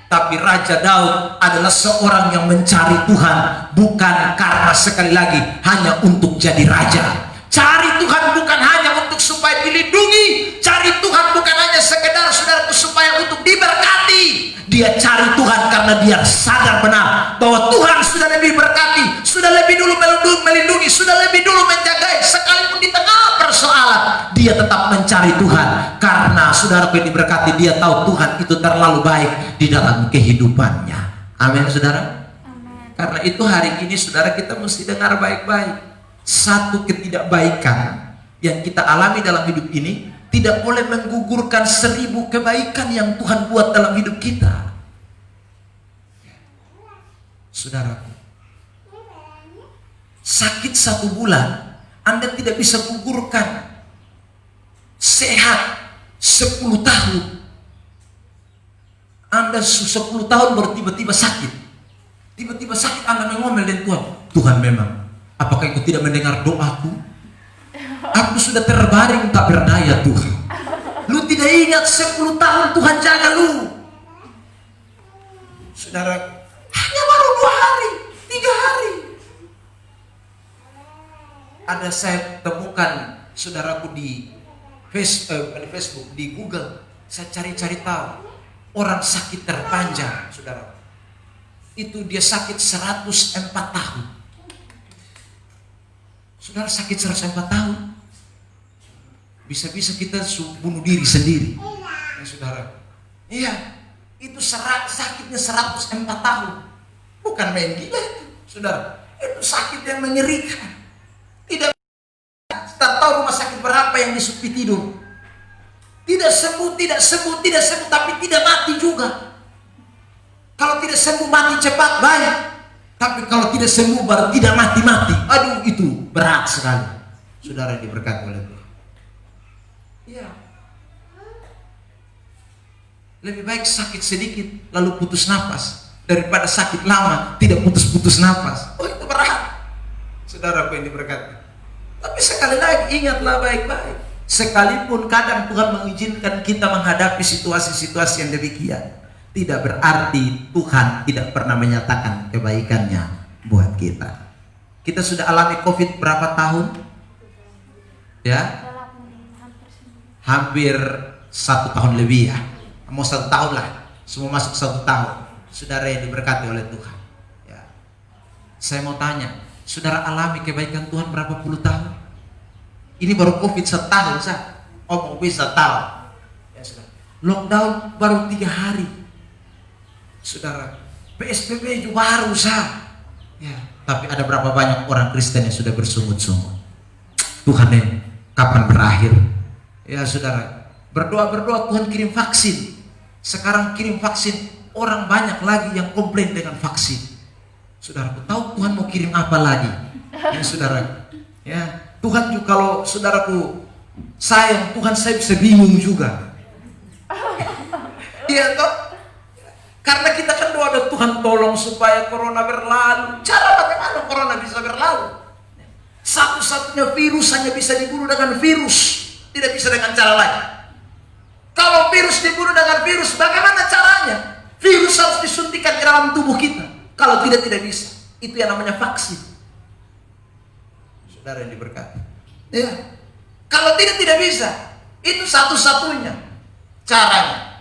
Tapi Raja Daud adalah seorang yang mencari Tuhan bukan karena sekali lagi hanya untuk jadi raja. Cari Tuhan bukan hanya untuk supaya dilindungi. Cari Tuhan bukan hanya sekedar saudaraku supaya untuk diberkati. Dia cari Tuhan karena dia sadar benar bahwa Tuhan sudah lebih berkati, sudah lebih dulu melindungi, sudah lebih dulu menjagai. Sekalipun di tengah persoalan, dia tetap mencari Tuhan karena saudaraku yang diberkati, dia tahu Tuhan itu terlalu baik di dalam kehidupannya. Amin, saudara. Amin. Karena itu hari ini saudara, kita mesti dengar baik-baik. Satu ketidakbaikan yang kita alami dalam hidup ini tidak boleh menggugurkan 1000 kebaikan yang Tuhan buat dalam hidup kita. Saudaraku, sakit 1 bulan Anda tidak bisa gugurkan sehat 10 tahun. Anda 10 tahun baru tiba-tiba sakit. Tiba-tiba sakit Anda mengomel dengan Tuhan. Tuhan, memang apakah Engkau tidak mendengar doaku? Aku sudah terbaring tak berdaya Tuhan. Lu tidak ingat 10 tahun Tuhan jaga lu. Saudara, hanya baru 2 hari, 3 hari. Ada saya temukan saudaraku di Facebook, di Google. Saya cari-cari tahu orang sakit terpanjang, saudara. Itu dia sakit 104 tahun. Saudara, sakit 104 tahun. Bisa-bisa kita bunuh diri sendiri, ya saudara. Iya, itu sakitnya 104 tahun. Bukan main gila itu, saudara. Itu sakit yang mengerikan. Tidak tahu rumah sakit berapa yang disupi tidur. Tidak sembuh, tapi tidak mati juga. Kalau tidak sembuh mati cepat, baik. Tapi kalau tidak sembuh baru tidak mati-mati. Aduh, itu berat sekali. Saudara diberkati oleh Tuhan. Ya. Lebih baik sakit sedikit lalu putus napas daripada sakit lama tidak putus-putus napas. Oh, itu berat. Saudaraku yang diberkati. Tapi sekali lagi ingatlah baik-baik. Sekalipun kadang Tuhan mengizinkan kita menghadapi situasi-situasi yang demikian, tidak berarti Tuhan tidak pernah menyatakan kebaikannya buat kita. Kita sudah alami COVID berapa tahun? Ya, hampir 1 tahun lebih ya. Mau 1 tahun lah. Semua masuk 1 tahun. Saudara yang diberkati oleh Tuhan. Ya. Saya mau tanya, saudara alami kebaikan Tuhan berapa puluh tahun? Ini baru COVID 1 tahun, sah. Oh, COVID 1 tahun. Ya, saudara. Lockdown baru 3 hari. Saudara, PSBB juga baru, sah. Ya. Tapi ada berapa banyak orang Kristen yang sudah bersungut-sungut. Tuhan ini kapan berakhir? Ya saudara, berdoa Tuhan kirim vaksin. Sekarang kirim vaksin, orang banyak lagi yang komplain dengan vaksin. Saudaraku, tahu Tuhan mau kirim apa lagi? Ya saudara, ya Tuhan juga, kalau saudaraku sayang Tuhan, saya bisa bingung juga. Iya toh? Karena kita kan doa Tuhan tolong supaya corona berlalu. Cara bagaimana corona bisa berlalu? Satu-satunya virus hanya bisa dibunuh dengan virus, tidak bisa dengan cara lain. Kalau virus dibunuh dengan virus, bagaimana caranya? Virus harus disuntikan ke dalam tubuh kita. Kalau tidak bisa. Itu yang namanya vaksin. Saudara yang diberkati. Ya. Kalau tidak bisa. Itu satu-satunya caranya.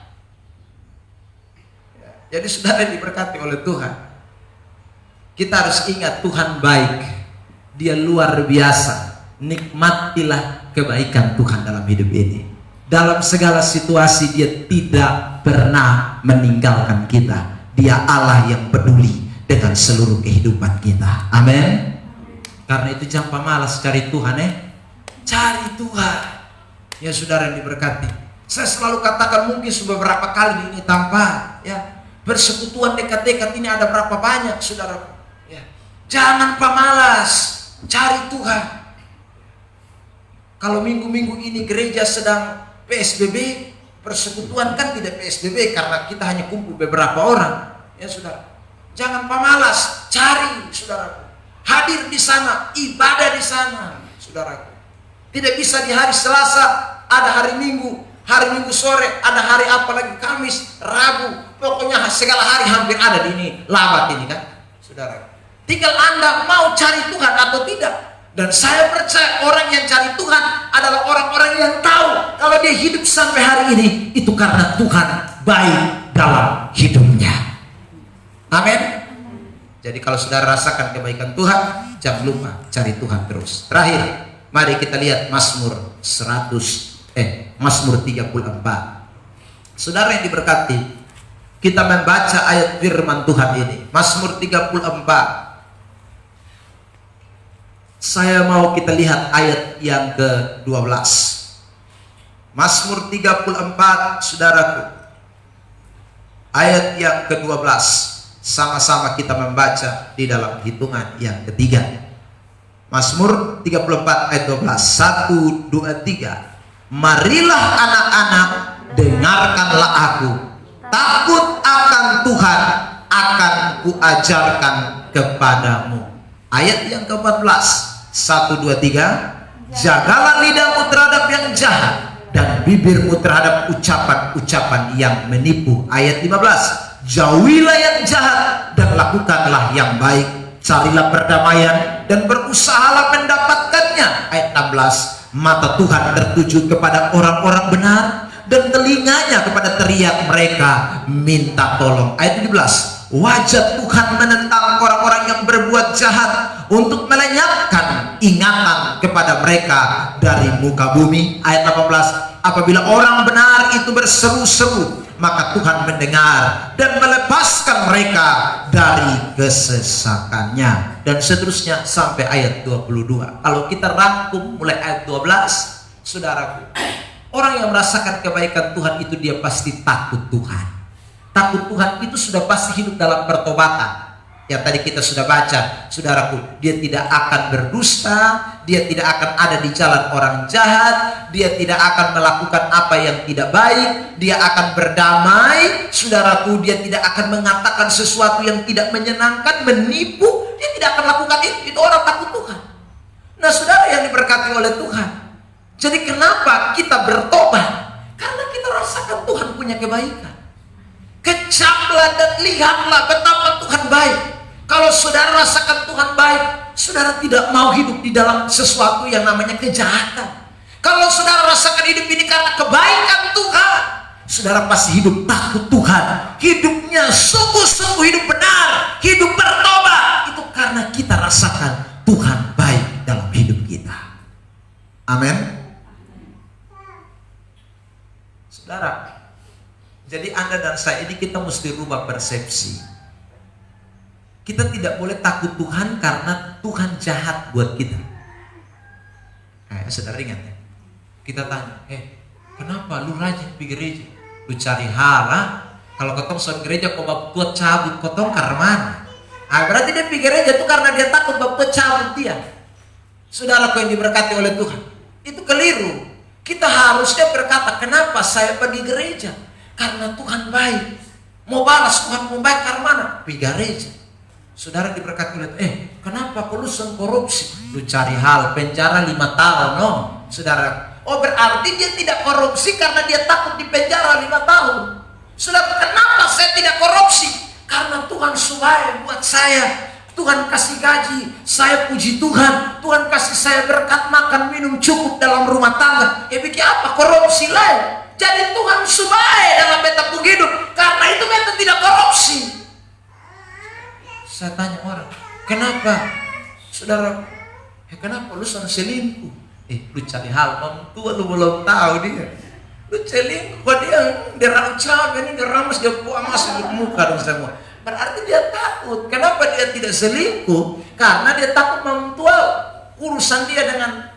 Jadi saudara yang diberkati oleh Tuhan, kita harus ingat Tuhan baik. Dia luar biasa. Nikmatilah kebaikan Tuhan dalam hidup ini. Dalam segala situasi dia tidak pernah meninggalkan kita. Dia Allah yang peduli dengan seluruh kehidupan kita. Amin. Karena itu jangan pemalas cari Tuhan, cari Tuhan. Ya saudara yang diberkati, saya selalu katakan, mungkin beberapa kali ini tanpa persekutuan dekat-dekat ini ada berapa banyak saudara. Ya. Jangan pemalas, cari Tuhan. Kalau minggu-minggu ini gereja sedang PSBB, persekutuan kan tidak PSBB karena kita hanya kumpul beberapa orang. Ya saudara, jangan pemalas, cari saudara. Hadir di sana, ibadah di sana saudara. Tidak bisa di hari Selasa, ada hari Minggu sore, ada hari apa lagi, Kamis, Rabu, pokoknya segala hari hampir ada di ini labat ini kan saudara. Tinggal Anda mau cari Tuhan atau tidak. Dan saya percaya orang yang cari Tuhan adalah orang-orang yang tahu kalau dia hidup sampai hari ini itu karena Tuhan baik dalam hidupnya. Amin. Jadi kalau saudara rasakan kebaikan Tuhan, jangan lupa cari Tuhan terus. Terakhir, mari kita lihat Mazmur 34. Saudara yang diberkati, kita membaca ayat firman Tuhan ini. Mazmur 34. Saya mau kita lihat ayat yang ke-12. Mazmur 34, saudaraku. Ayat yang ke-12. Sama-sama kita membaca di dalam hitungan yang ketiga. Mazmur 34 ayat 12. 1, 2, 3. Marilah anak-anak, dengarkanlah aku. Takut akan Tuhan akan kuajarkan kepadamu. Ayat yang ke-14. 1, 2, 3. Jagalah lidahmu terhadap yang jahat dan bibirmu terhadap ucapan-ucapan yang menipu. Ayat 15. Jauhilah yang jahat dan lakukanlah yang baik. Carilah perdamaian dan berusahalah mendapatkannya. Ayat 16. Mata Tuhan tertuju kepada orang-orang benar dan telinganya kepada teriak mereka minta tolong. Ayat 17. Wajah Tuhan menentang orang-orang yang berbuat jahat untuk melenyapkan ingatan kepada mereka dari muka bumi. Ayat 18. Apabila orang benar itu berseru-seru, maka Tuhan mendengar dan melepaskan mereka dari kesesakannya. Dan seterusnya sampai ayat 22. Kalau kita rangkum mulai ayat 12, saudaraku, orang yang merasakan kebaikan Tuhan itu dia pasti takut Tuhan. Takut Tuhan itu sudah pasti hidup dalam pertobatan. Yang tadi kita sudah baca, saudaraku, dia tidak akan berdusta, dia tidak akan ada di jalan orang jahat, dia tidak akan melakukan apa yang tidak baik, dia akan berdamai, saudaraku, dia tidak akan mengatakan sesuatu yang tidak menyenangkan, menipu, dia tidak akan lakukan itu orang takut Tuhan. Nah saudara yang diberkati oleh Tuhan, jadi kenapa kita bertobat? Karena kita rasakan Tuhan punya kebaikan. Kecaplah dan lihatlah betapa Tuhan baik. Kalau saudara rasakan Tuhan baik, saudara tidak mau hidup di dalam sesuatu yang namanya kejahatan. Kalau saudara rasakan hidup ini karena kebaikan Tuhan, saudara pasti hidup takut Tuhan. Hidupnya sungguh-sungguh hidup benar, hidup bertobat. Itu karena kita rasakan Tuhan baik dalam hidup kita. Amin. Saudara, jadi Anda dan saya ini kita mesti rubah persepsi. Kita tidak boleh takut Tuhan karena Tuhan jahat buat kita. Saudara ingat ya? Kita tanya, kenapa lu rajin pergi gereja? Lu cari hala. Kalau ketong soal gereja kok bab tua cabut ketong karena mana? Berarti dia pergi gereja itu karena dia takut bab tua cabut dia. Saudaraku yang diberkati oleh Tuhan, itu keliru. Kita harusnya berkata, kenapa saya pergi gereja? Karena Tuhan baik. Mau balas Tuhan mau baik karena mana? Pergi gereja. Saudara diberkati oleh Tuhan. Kenapa lu korupsi? Lu cari hal penjara 5 tahun, no? Saudara. Oh, berarti dia tidak korupsi karena dia takut di penjara 5 tahun. Saudara, kenapa saya tidak korupsi? Karena Tuhan subai buat saya. Tuhan kasih gaji, saya puji Tuhan. Tuhan kasih saya berkat makan minum cukup dalam rumah tangga. Bikin apa? Korupsi lain. Jadi Tuhan subai dalam beta pun hidup. Karena itu beta tidak korupsi. Saya tanya orang, kenapa? Saudara, kenapa lu sudah selingkuh? Lu cari hal, tua lu belum tahu dia. Lu selingkuh, dia ramu cabai, dia ramas, dia masuk di muka dan semua. Berarti dia takut. Kenapa dia tidak selingkuh? Karena dia takut memtua urusan dia dengan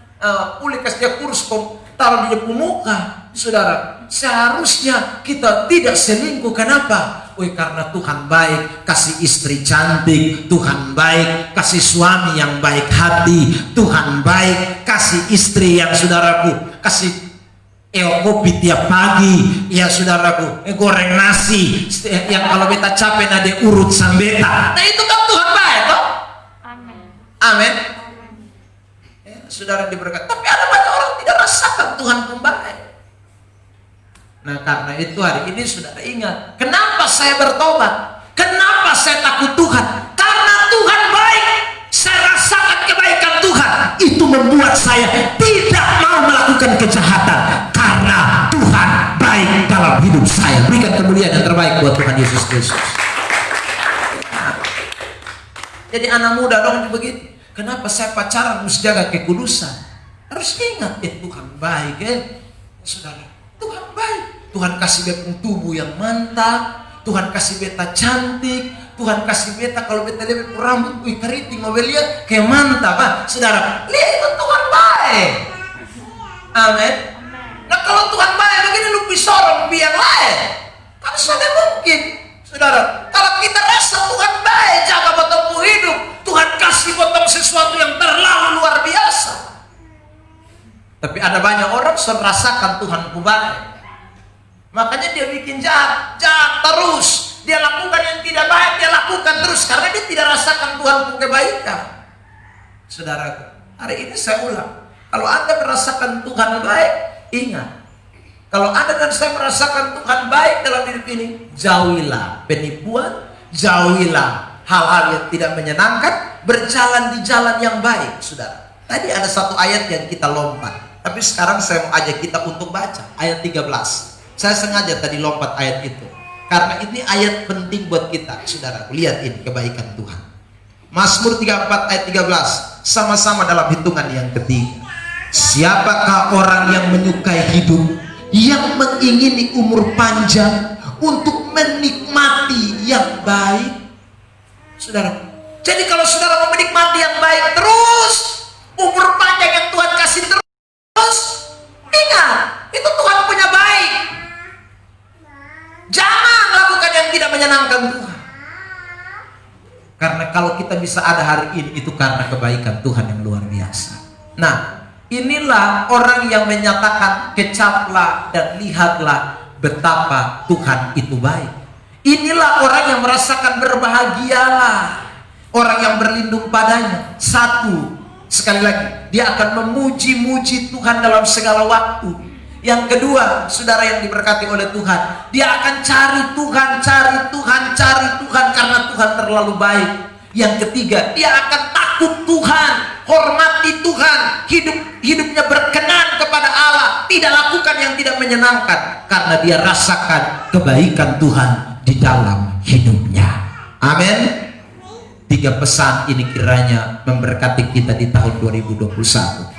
kasih dia kurus taruh di depan muka. Saudara, seharusnya kita tidak selingkuh. Kenapa? Karena Tuhan baik, kasih istri cantik. Tuhan baik, kasih suami yang baik hati. Tuhan baik, kasih istri yang saudaraku, kasih kopi tiap pagi. Ya saudaraku, goreng nasi. Yang kalau beta capek nade urut sambeta. Nah itu kan Tuhan baik, toh? Amin. Amin. Saudara diberkati. Tapi ada banyak orang tidak rasakan Tuhan pun baik. Nah karena itu hari ini saudara ingat, kenapa saya bertobat? Kenapa saya takut Tuhan? Karena Tuhan baik. Saya rasakan kebaikan Tuhan. Itu membuat saya tidak mau melakukan kejahatan. Karena Tuhan baik dalam hidup saya. Berikan kemuliaan yang terbaik buat Tuhan Yesus Kristus. Jadi anak muda dong begitu. Kenapa saya pacaran harus jaga kekudusan? Harus ingat, Tuhan baik, saudara. Tuhan baik. Tuhan kasih beta tubuh yang mantap. Tuhan kasih beta cantik. Tuhan kasih beta kalau beta lihat rambut, keriting, mau lihat kayak mantap, saudara. Lihat itu Tuhan baik. Amin. Nah kalau Tuhan baik begini lu bisorong biang lain. Kan sudah mungkin, saudara. Kalau kita rasa Tuhan baik, jaga potong hidup. Tuhan kasih potong sesuatu yang terlalu luar biasa. Tapi ada banyak orang yang merasakan Tuhan baik. Makanya dia bikin jahat terus. Dia lakukan yang tidak baik, dia lakukan terus. Karena dia tidak rasakan Tuhan kebaikan. Saudaraku, hari ini saya ulang. Kalau Anda merasakan Tuhan baik, ingat. Kalau Anda dan saya merasakan Tuhan baik dalam hidup ini, jauhilah penipuan, jauhilah hal-hal yang tidak menyenangkan, berjalan di jalan yang baik, saudara. Tadi ada satu ayat yang kita lompat. Tapi sekarang saya mau ajak kita untuk baca ayat 13. Saya sengaja tadi lompat ayat itu karena ini ayat penting buat kita, saudara. Lihat ini kebaikan Tuhan. Mazmur 34 ayat 13. Sama-sama dalam hitungan yang ketiga. Siapakah orang yang menyukai hidup, yang mengingini umur panjang untuk menikmati yang baik? Saudara, jadi kalau saudara mau menikmati yang baik terus, umur panjang yang Tuhan kasih terus, ingat, itu Tuhan punya baik. Jangan lakukan yang tidak menyenangkan Tuhan. Karena kalau kita bisa ada hari ini, itu karena kebaikan Tuhan yang luar biasa. Nah, inilah orang yang menyatakan kecaplah dan lihatlah betapa Tuhan itu baik. Inilah orang yang merasakan berbahagialah orang yang berlindung padanya. Satu, sekali lagi, dia akan memuji-muji Tuhan dalam segala waktu. Yang kedua, saudara yang diberkati oleh Tuhan, dia akan cari Tuhan, cari Tuhan, cari Tuhan karena Tuhan terlalu baik. Yang ketiga, dia akan takut Tuhan, hormati Tuhan, hidupnya berkenan kepada Allah, tidak lakukan yang tidak menyenangkan karena dia rasakan kebaikan Tuhan di dalam hidupnya. Amin. 3 pesan ini kiranya memberkati kita di tahun 2021.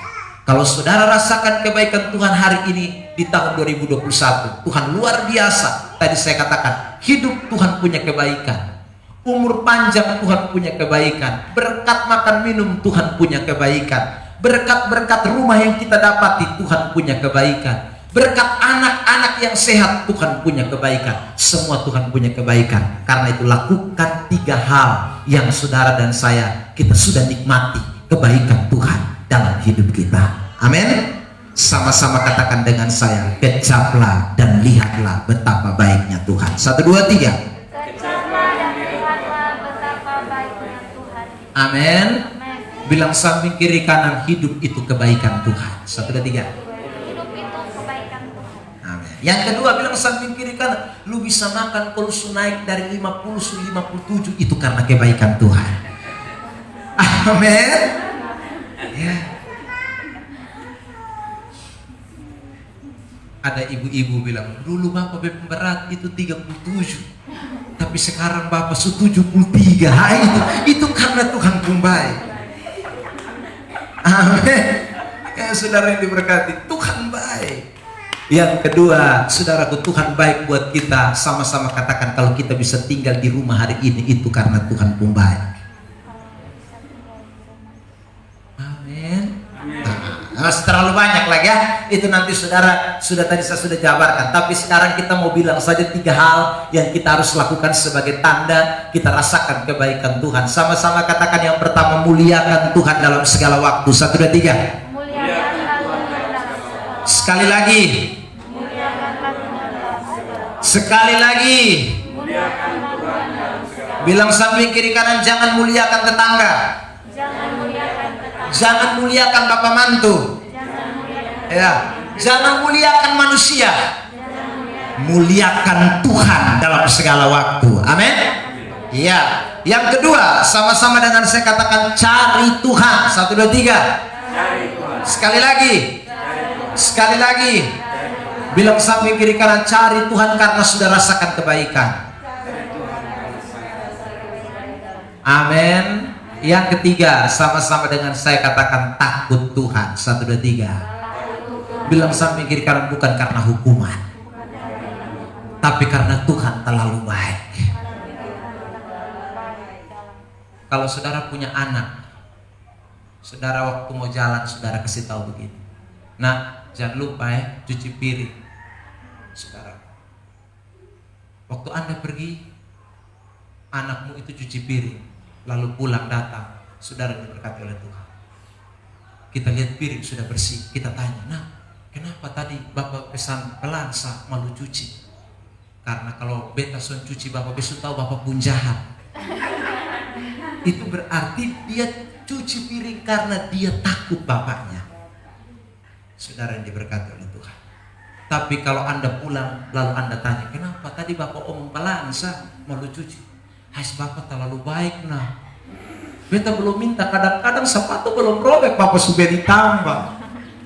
Kalau saudara rasakan kebaikan Tuhan hari ini di tahun 2021, Tuhan luar biasa. Tadi saya katakan, hidup Tuhan punya kebaikan. umur panjang Tuhan punya kebaikan, berkat makan minum Tuhan punya kebaikan, berkat-berkat rumah yang kita dapati Tuhan punya kebaikan, berkat anak-anak yang sehat Tuhan punya kebaikan. Semua Tuhan punya kebaikan. Karena itu lakukan 3 hal yang saudara dan saya kita sudah nikmati kebaikan Tuhan dalam hidup kita. Amin. Sama-sama katakan dengan saya, kecaplah dan lihatlah betapa baiknya Tuhan. 1, 2, 3. Kecaplah dan lihatlah betapa baiknya Tuhan. Amin. Amin. Bilang samping kiri kanan, hidup itu kebaikan Tuhan. 1, 2, 3. Hidup itu kebaikan Tuhan. Amin. Yang kedua, bilang samping kiri kanan, lu bisa makan kalau su naik dari 50 su 57 itu karena kebaikan Tuhan. Amin. Ya. Ada ibu-ibu bilang, dulu bapak berat itu 37, tapi sekarang bapak su 73. Itu karena Tuhan pun baik. Amin. Ya saudara yang diberkati, Tuhan baik. Yang kedua, saudaraku, Tuhan baik buat kita. Sama-sama katakan, kalau kita bisa tinggal di rumah hari ini, itu karena Tuhan pun baik. Amin. Nah, terlalu banyak lagi ya. Itu nanti saudara tadi saya sudah jabarkan. Tapi sekarang kita mau bilang saja 3 hal yang kita harus lakukan sebagai tanda kita rasakan kebaikan Tuhan. Sama-sama katakan. Yang pertama, muliakan Tuhan dalam segala waktu. 1, 2, 3. Muliakanlah Tuhan dalam segala. Sekali lagi. Muliakanlah Tuhan dalam segala. Sekali lagi. Muliakanlah Tuhan dalam segala. Bilang samping kiri kanan, jangan muliakan tetangga. Jangan muliakan tetangga. Jangan muliakan bapak mantu. Jangan muliakan. Ya, jangan muliakan manusia. Muliakan Tuhan dalam segala waktu. Amin. Iya. Yang kedua, sama-sama dengan saya katakan, cari Tuhan. 1, 2, 3. Sekali lagi. Sekali lagi. Bilang samping kiri kanan, cari Tuhan karena sudah rasakan kebaikan. Amin. Yang ketiga, sama-sama dengan saya katakan, takut Tuhan. 1, 2, 3. Bilang samping kiri kanan, bukan karena hukuman, tapi karena Tuhan terlalu baik. Kalau saudara punya anak, saudara waktu mau jalan, saudara kasih tahu begini, nah jangan lupa ya cuci piring. Saudara, waktu Anda pergi, anakmu itu cuci piring, lalu pulang datang, saudara diberkati oleh Tuhan. Kita lihat piring sudah bersih, kita tanya, nah kenapa tadi bapak pesan pelansa malu cuci? Karena kalau beta son cuci bapak besok tahu bapak pun jahat. Itu berarti dia cuci piring karena dia takut bapaknya. Saudara yang diberkati oleh Tuhan. Tapi kalau Anda pulang lalu Anda tanya, kenapa tadi bapak omong pelansa malu cuci? Hais bapak terlalu baik nah. Beta belum minta, kadang-kadang sepatu belum robek bapak sudah ditambah.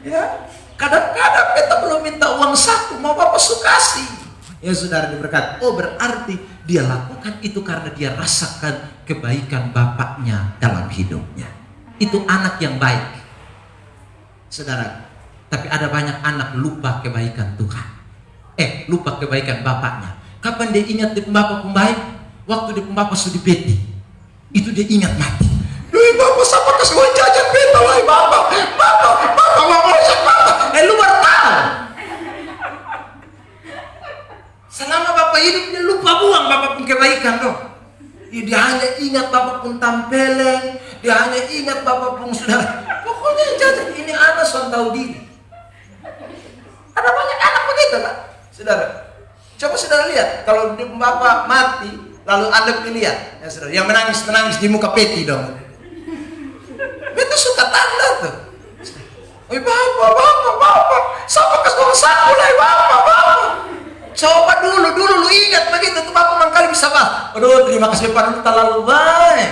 Ya, kadang-kadang beta belum minta uang saku, mau bapak sukasi. Ya saudara diberkati. Oh berarti dia lakukan itu karena dia rasakan kebaikan bapaknya dalam hidupnya. Itu anak yang baik. Saudara, tapi ada banyak anak lupa kebaikan Tuhan. Lupa kebaikan bapaknya. Kapan dia ingat di bapak pembaik? Waktu di bapak sudah peti. Itu dia ingat mati. Bapak siapa kasih uang jajan beta lah bapak. Bapak lu baru tahu. Selama bapak hidup dia lupa buang bapak pun kebaikan dong. Dia hanya ingat bapak pun tampeleng, dia hanya ingat bapak pun sudah. Pokoknya jajan ini anak sudah tahu diri. Ada banyak anak begitu kan, saudara. Coba saudara lihat kalau bapak mati, lalu Anda lihat, ya saudara, yang menangis di muka peti dong. Beta suka tanda tuh. Bapak, siapa kasih saku lah bapak. Coba dulu lu ingat begitu tuh bapak mangkali bisa bah. Aduh terima kasih Pak, terlalu baik.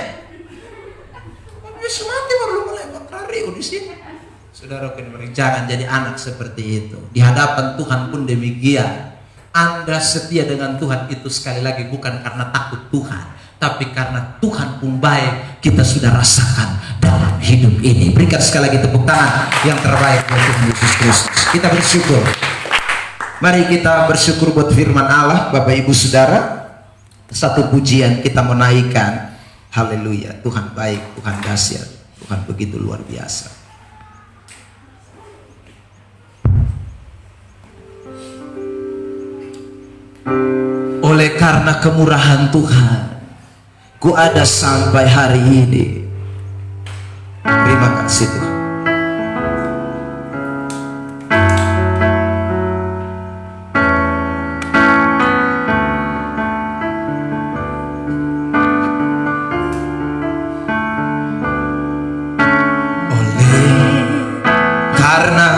Bisa mati baru mulai makrari di sini. Saudara jangan jadi anak seperti itu. Di hadapan Tuhan pun demikian. Anda setia dengan Tuhan itu sekali lagi bukan karena takut Tuhan, tapi karena Tuhan pun baik. Kita sudah rasakan dalam hidup ini. Berikan sekali lagi tepuk tangan yang terbaik untuk Tuhan Yesus Kristus. Kita bersyukur. Mari kita bersyukur buat firman Allah, Bapak Ibu Saudara. satu pujian kita menaikkan. Haleluya, Tuhan baik, Tuhan dahsyat, Tuhan begitu luar biasa. Oleh karena kemurahan Tuhan, ku ada sampai hari ini. Terima kasih Tuhan. Oleh karena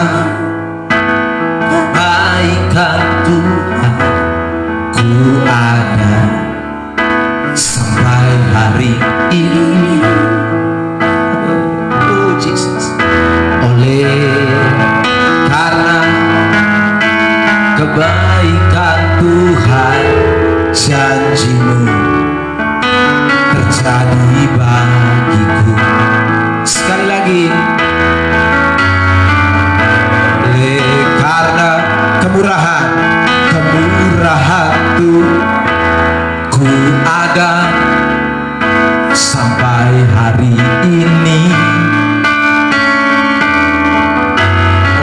kebaikan Tuhan, ku ada sampai hari ini. Oh Jesus. Oleh karena kebaikan Tuhan, janji-Mu terjadi bagiku. Sekali lagi. Oleh karena kemurahan Tuhan, ku ada sampai hari ini.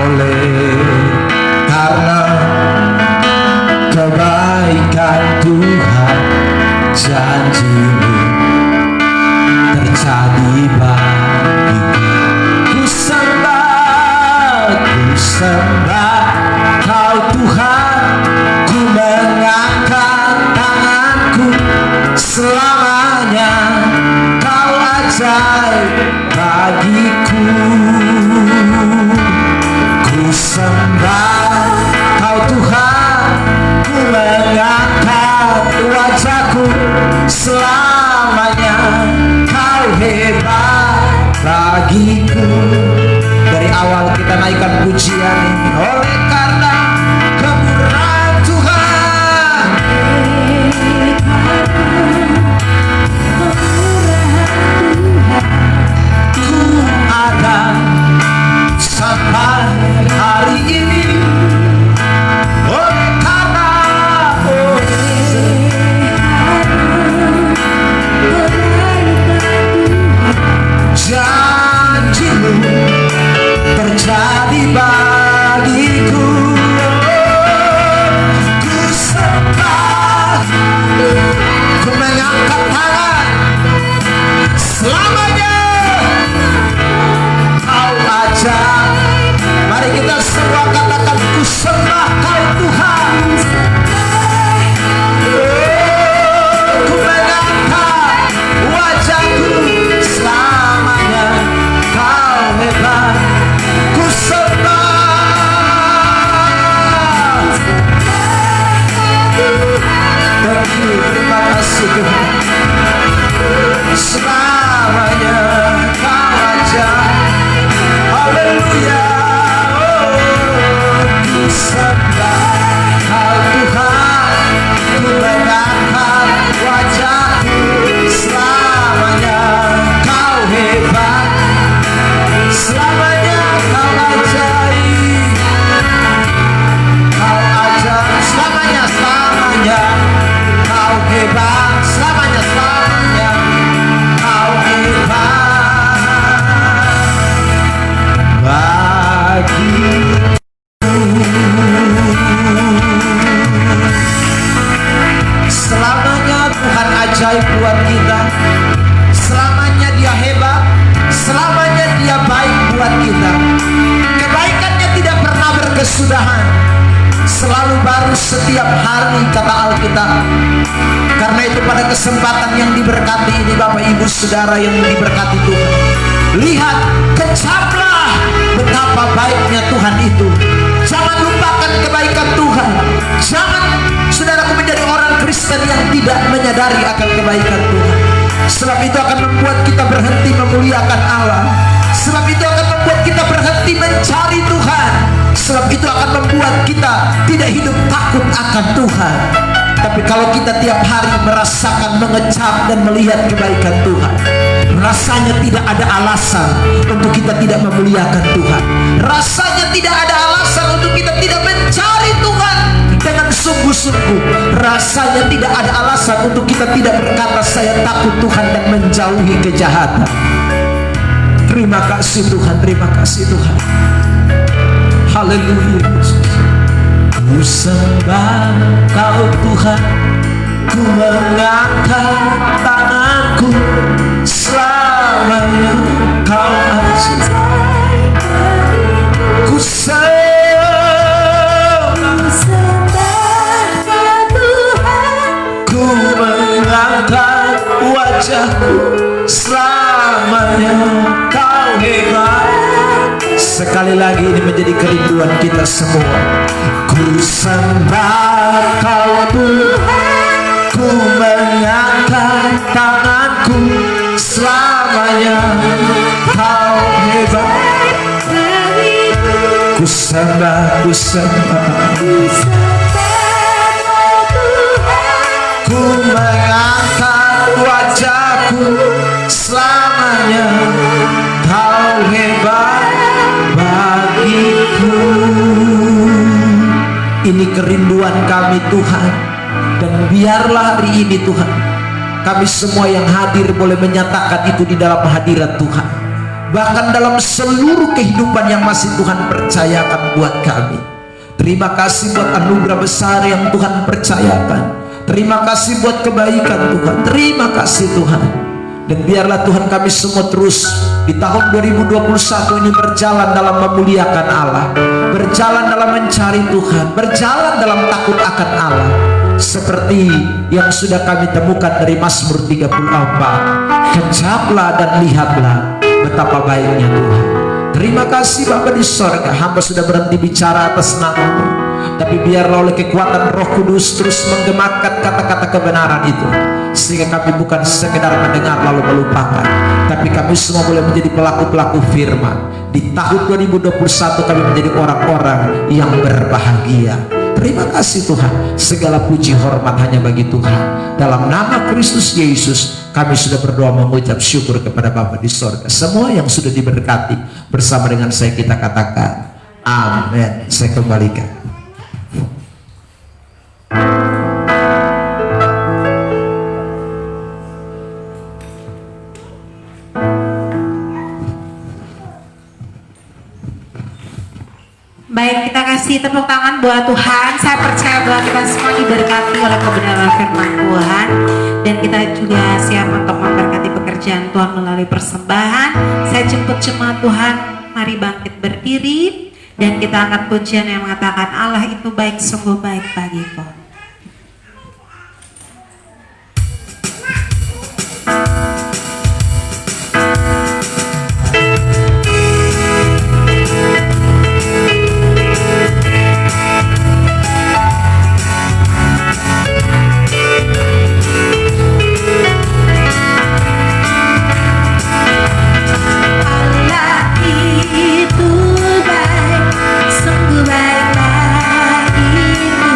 Oleh karena kebaikan Tuhan, janji-Mu terjadi bagiku. Ku sembah Kau Tuhan, ku mengangkat tanganku selamanya. Kau ajaib bagiku. Ku sembah Kau Tuhan, ku mengangkat wajahku selamanya. Kau hebat bagiku. Dari awal kita naikkan pujian ini. Oleh karena kemurahan Tuhan, ku ada sampai hari ini. Oleh karena janji-Mu terjadi bagiku. Ku sembah, ku mengangkat tangan selamanya. Kau ajaib. Mari kita semua katakan, ku sembah Kau Tuhan. Ku mengangkat wajahku selamanya. Kau hebat. Ku sembah. Terima kasih Tuhan. Selamanya Kau ajaib. Haleluya. Ku sembah Kau Tuhan, ku mengangkat wajahku selamanya. Kau hebat. Selamanya Kau ajaib. Kau ajaib. Selamanya Kau hebat. Selamanya Kau hebat bagiku. Selamanya Tuhan ajaib buat kita. Selamanya Dia hebat. Selamanya Dia baik buat kita. Kebaikannya tidak pernah berkesudahan, selalu baru setiap hari, kata Alkitab. Karena itu pada kesempatan yang diberkati ini, Bapak Ibu Saudara yang diberkati Tuhan, lihat, kecaplah betapa baiknya Tuhan itu. Jangan lupakan kebaikan Tuhan. Jangan saudaraku menjadi orang Kristen yang tidak menyadari akan kebaikan Tuhan. Sebab itu akan membuat kita berhenti memuliakan Allah. Sebab itu akan membuat kita berhenti mencari Tuhan. Sebab itu akan membuat kita tidak hidup takut akan Tuhan. Tapi kalau kita tiap hari merasakan, mengecap dan melihat kebaikan Tuhan, rasanya tidak ada alasan untuk kita tidak memuliakan Tuhan. Rasanya tidak ada alasan untuk kita tidak mencari Tuhan dengan sungguh sungguh rasanya tidak ada alasan untuk kita tidak berkata saya takut Tuhan dan menjauhi kejahatan. Terima kasih Tuhan, terima kasih Tuhan. Haleluya Yesus. Ku sembah Kau Tuhan, ku mengangkat tanganku, selamanya Kau aziz. Ku ku mengangkat wajahku, selamanya Kau hebat. Sekali lagi ini menjadi kerinduan kita semua. Ku sembah Kau Tuhan, ku mengangkat tanganku, selamanya Kau hebat. Ku sembah, ku sembah, ku mengangkat wajahku, selamanya Kau hebat bagiku. Ini kerinduan kami Tuhan, dan biarlah hari ini Tuhan, kami semua yang hadir boleh menyatakan itu di dalam hadirat Tuhan. Bahkan dalam seluruh kehidupan yang masih Tuhan percayakan buat kami. Terima kasih buat anugerah besar yang Tuhan percayakan. Terima kasih buat kebaikan Tuhan. Terima kasih Tuhan. Dan biarlah Tuhan kami semua terus di tahun 2021 ini berjalan dalam memuliakan Allah, berjalan dalam mencari Tuhan, berjalan dalam takut akan Allah, seperti yang sudah kami temukan dari Mazmur 34. Kecaplah dan lihatlah betapa baiknya Tuhan. Terima kasih Bapa di sorga, hamba sudah berhenti bicara atas nama-Mu, tapi biarlah oleh kekuatan Roh Kudus terus menggemakkan kata-kata kebenaran itu, sehingga kami bukan sekedar mendengar lalu melupakan, tapi kami semua boleh menjadi pelaku-pelaku firman. Di tahun 2021 kami menjadi orang-orang yang berbahagia. Terima kasih Tuhan, segala puji hormat hanya bagi Tuhan. Dalam nama Kristus Yesus kami sudah berdoa mengucap syukur kepada Bapa di sorga. Semua yang sudah diberkati bersama dengan saya kita katakan amin. Saya kembalikan. Baik, kita kasih tepuk tangan buat Tuhan. Saya percaya bahwa kita semua diberkati oleh kebenaran firman Tuhan, dan kita juga siap untuk memberkati pekerjaan Tuhan melalui persembahan. Saya jemput jemaat Tuhan, mari bangkit berdiri, dan kita angkat pujian yang mengatakan Allah itu baik, sungguh baik bagiku. Itu baik, sungguh baik bagiku.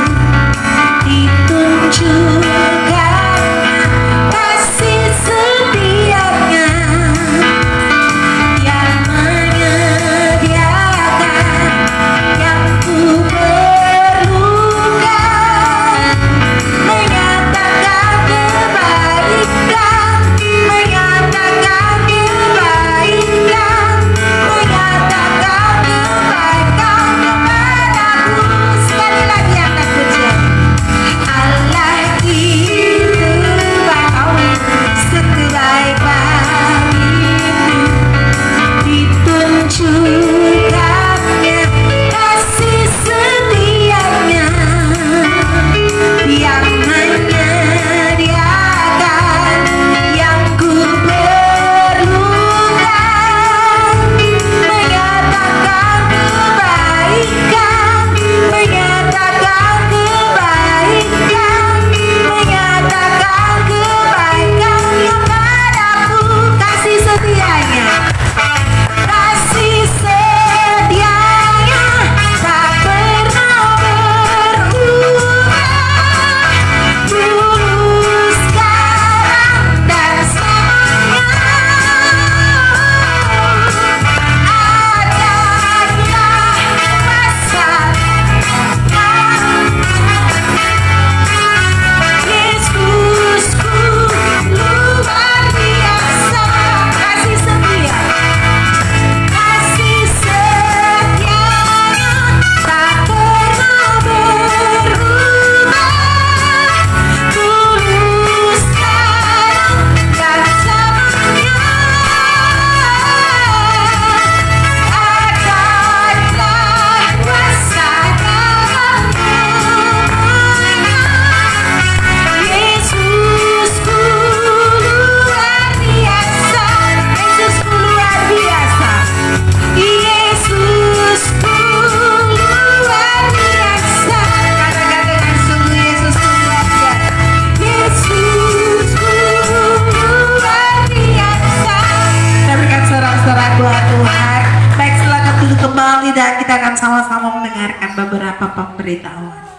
mendengarkan beberapa pemberitahuan.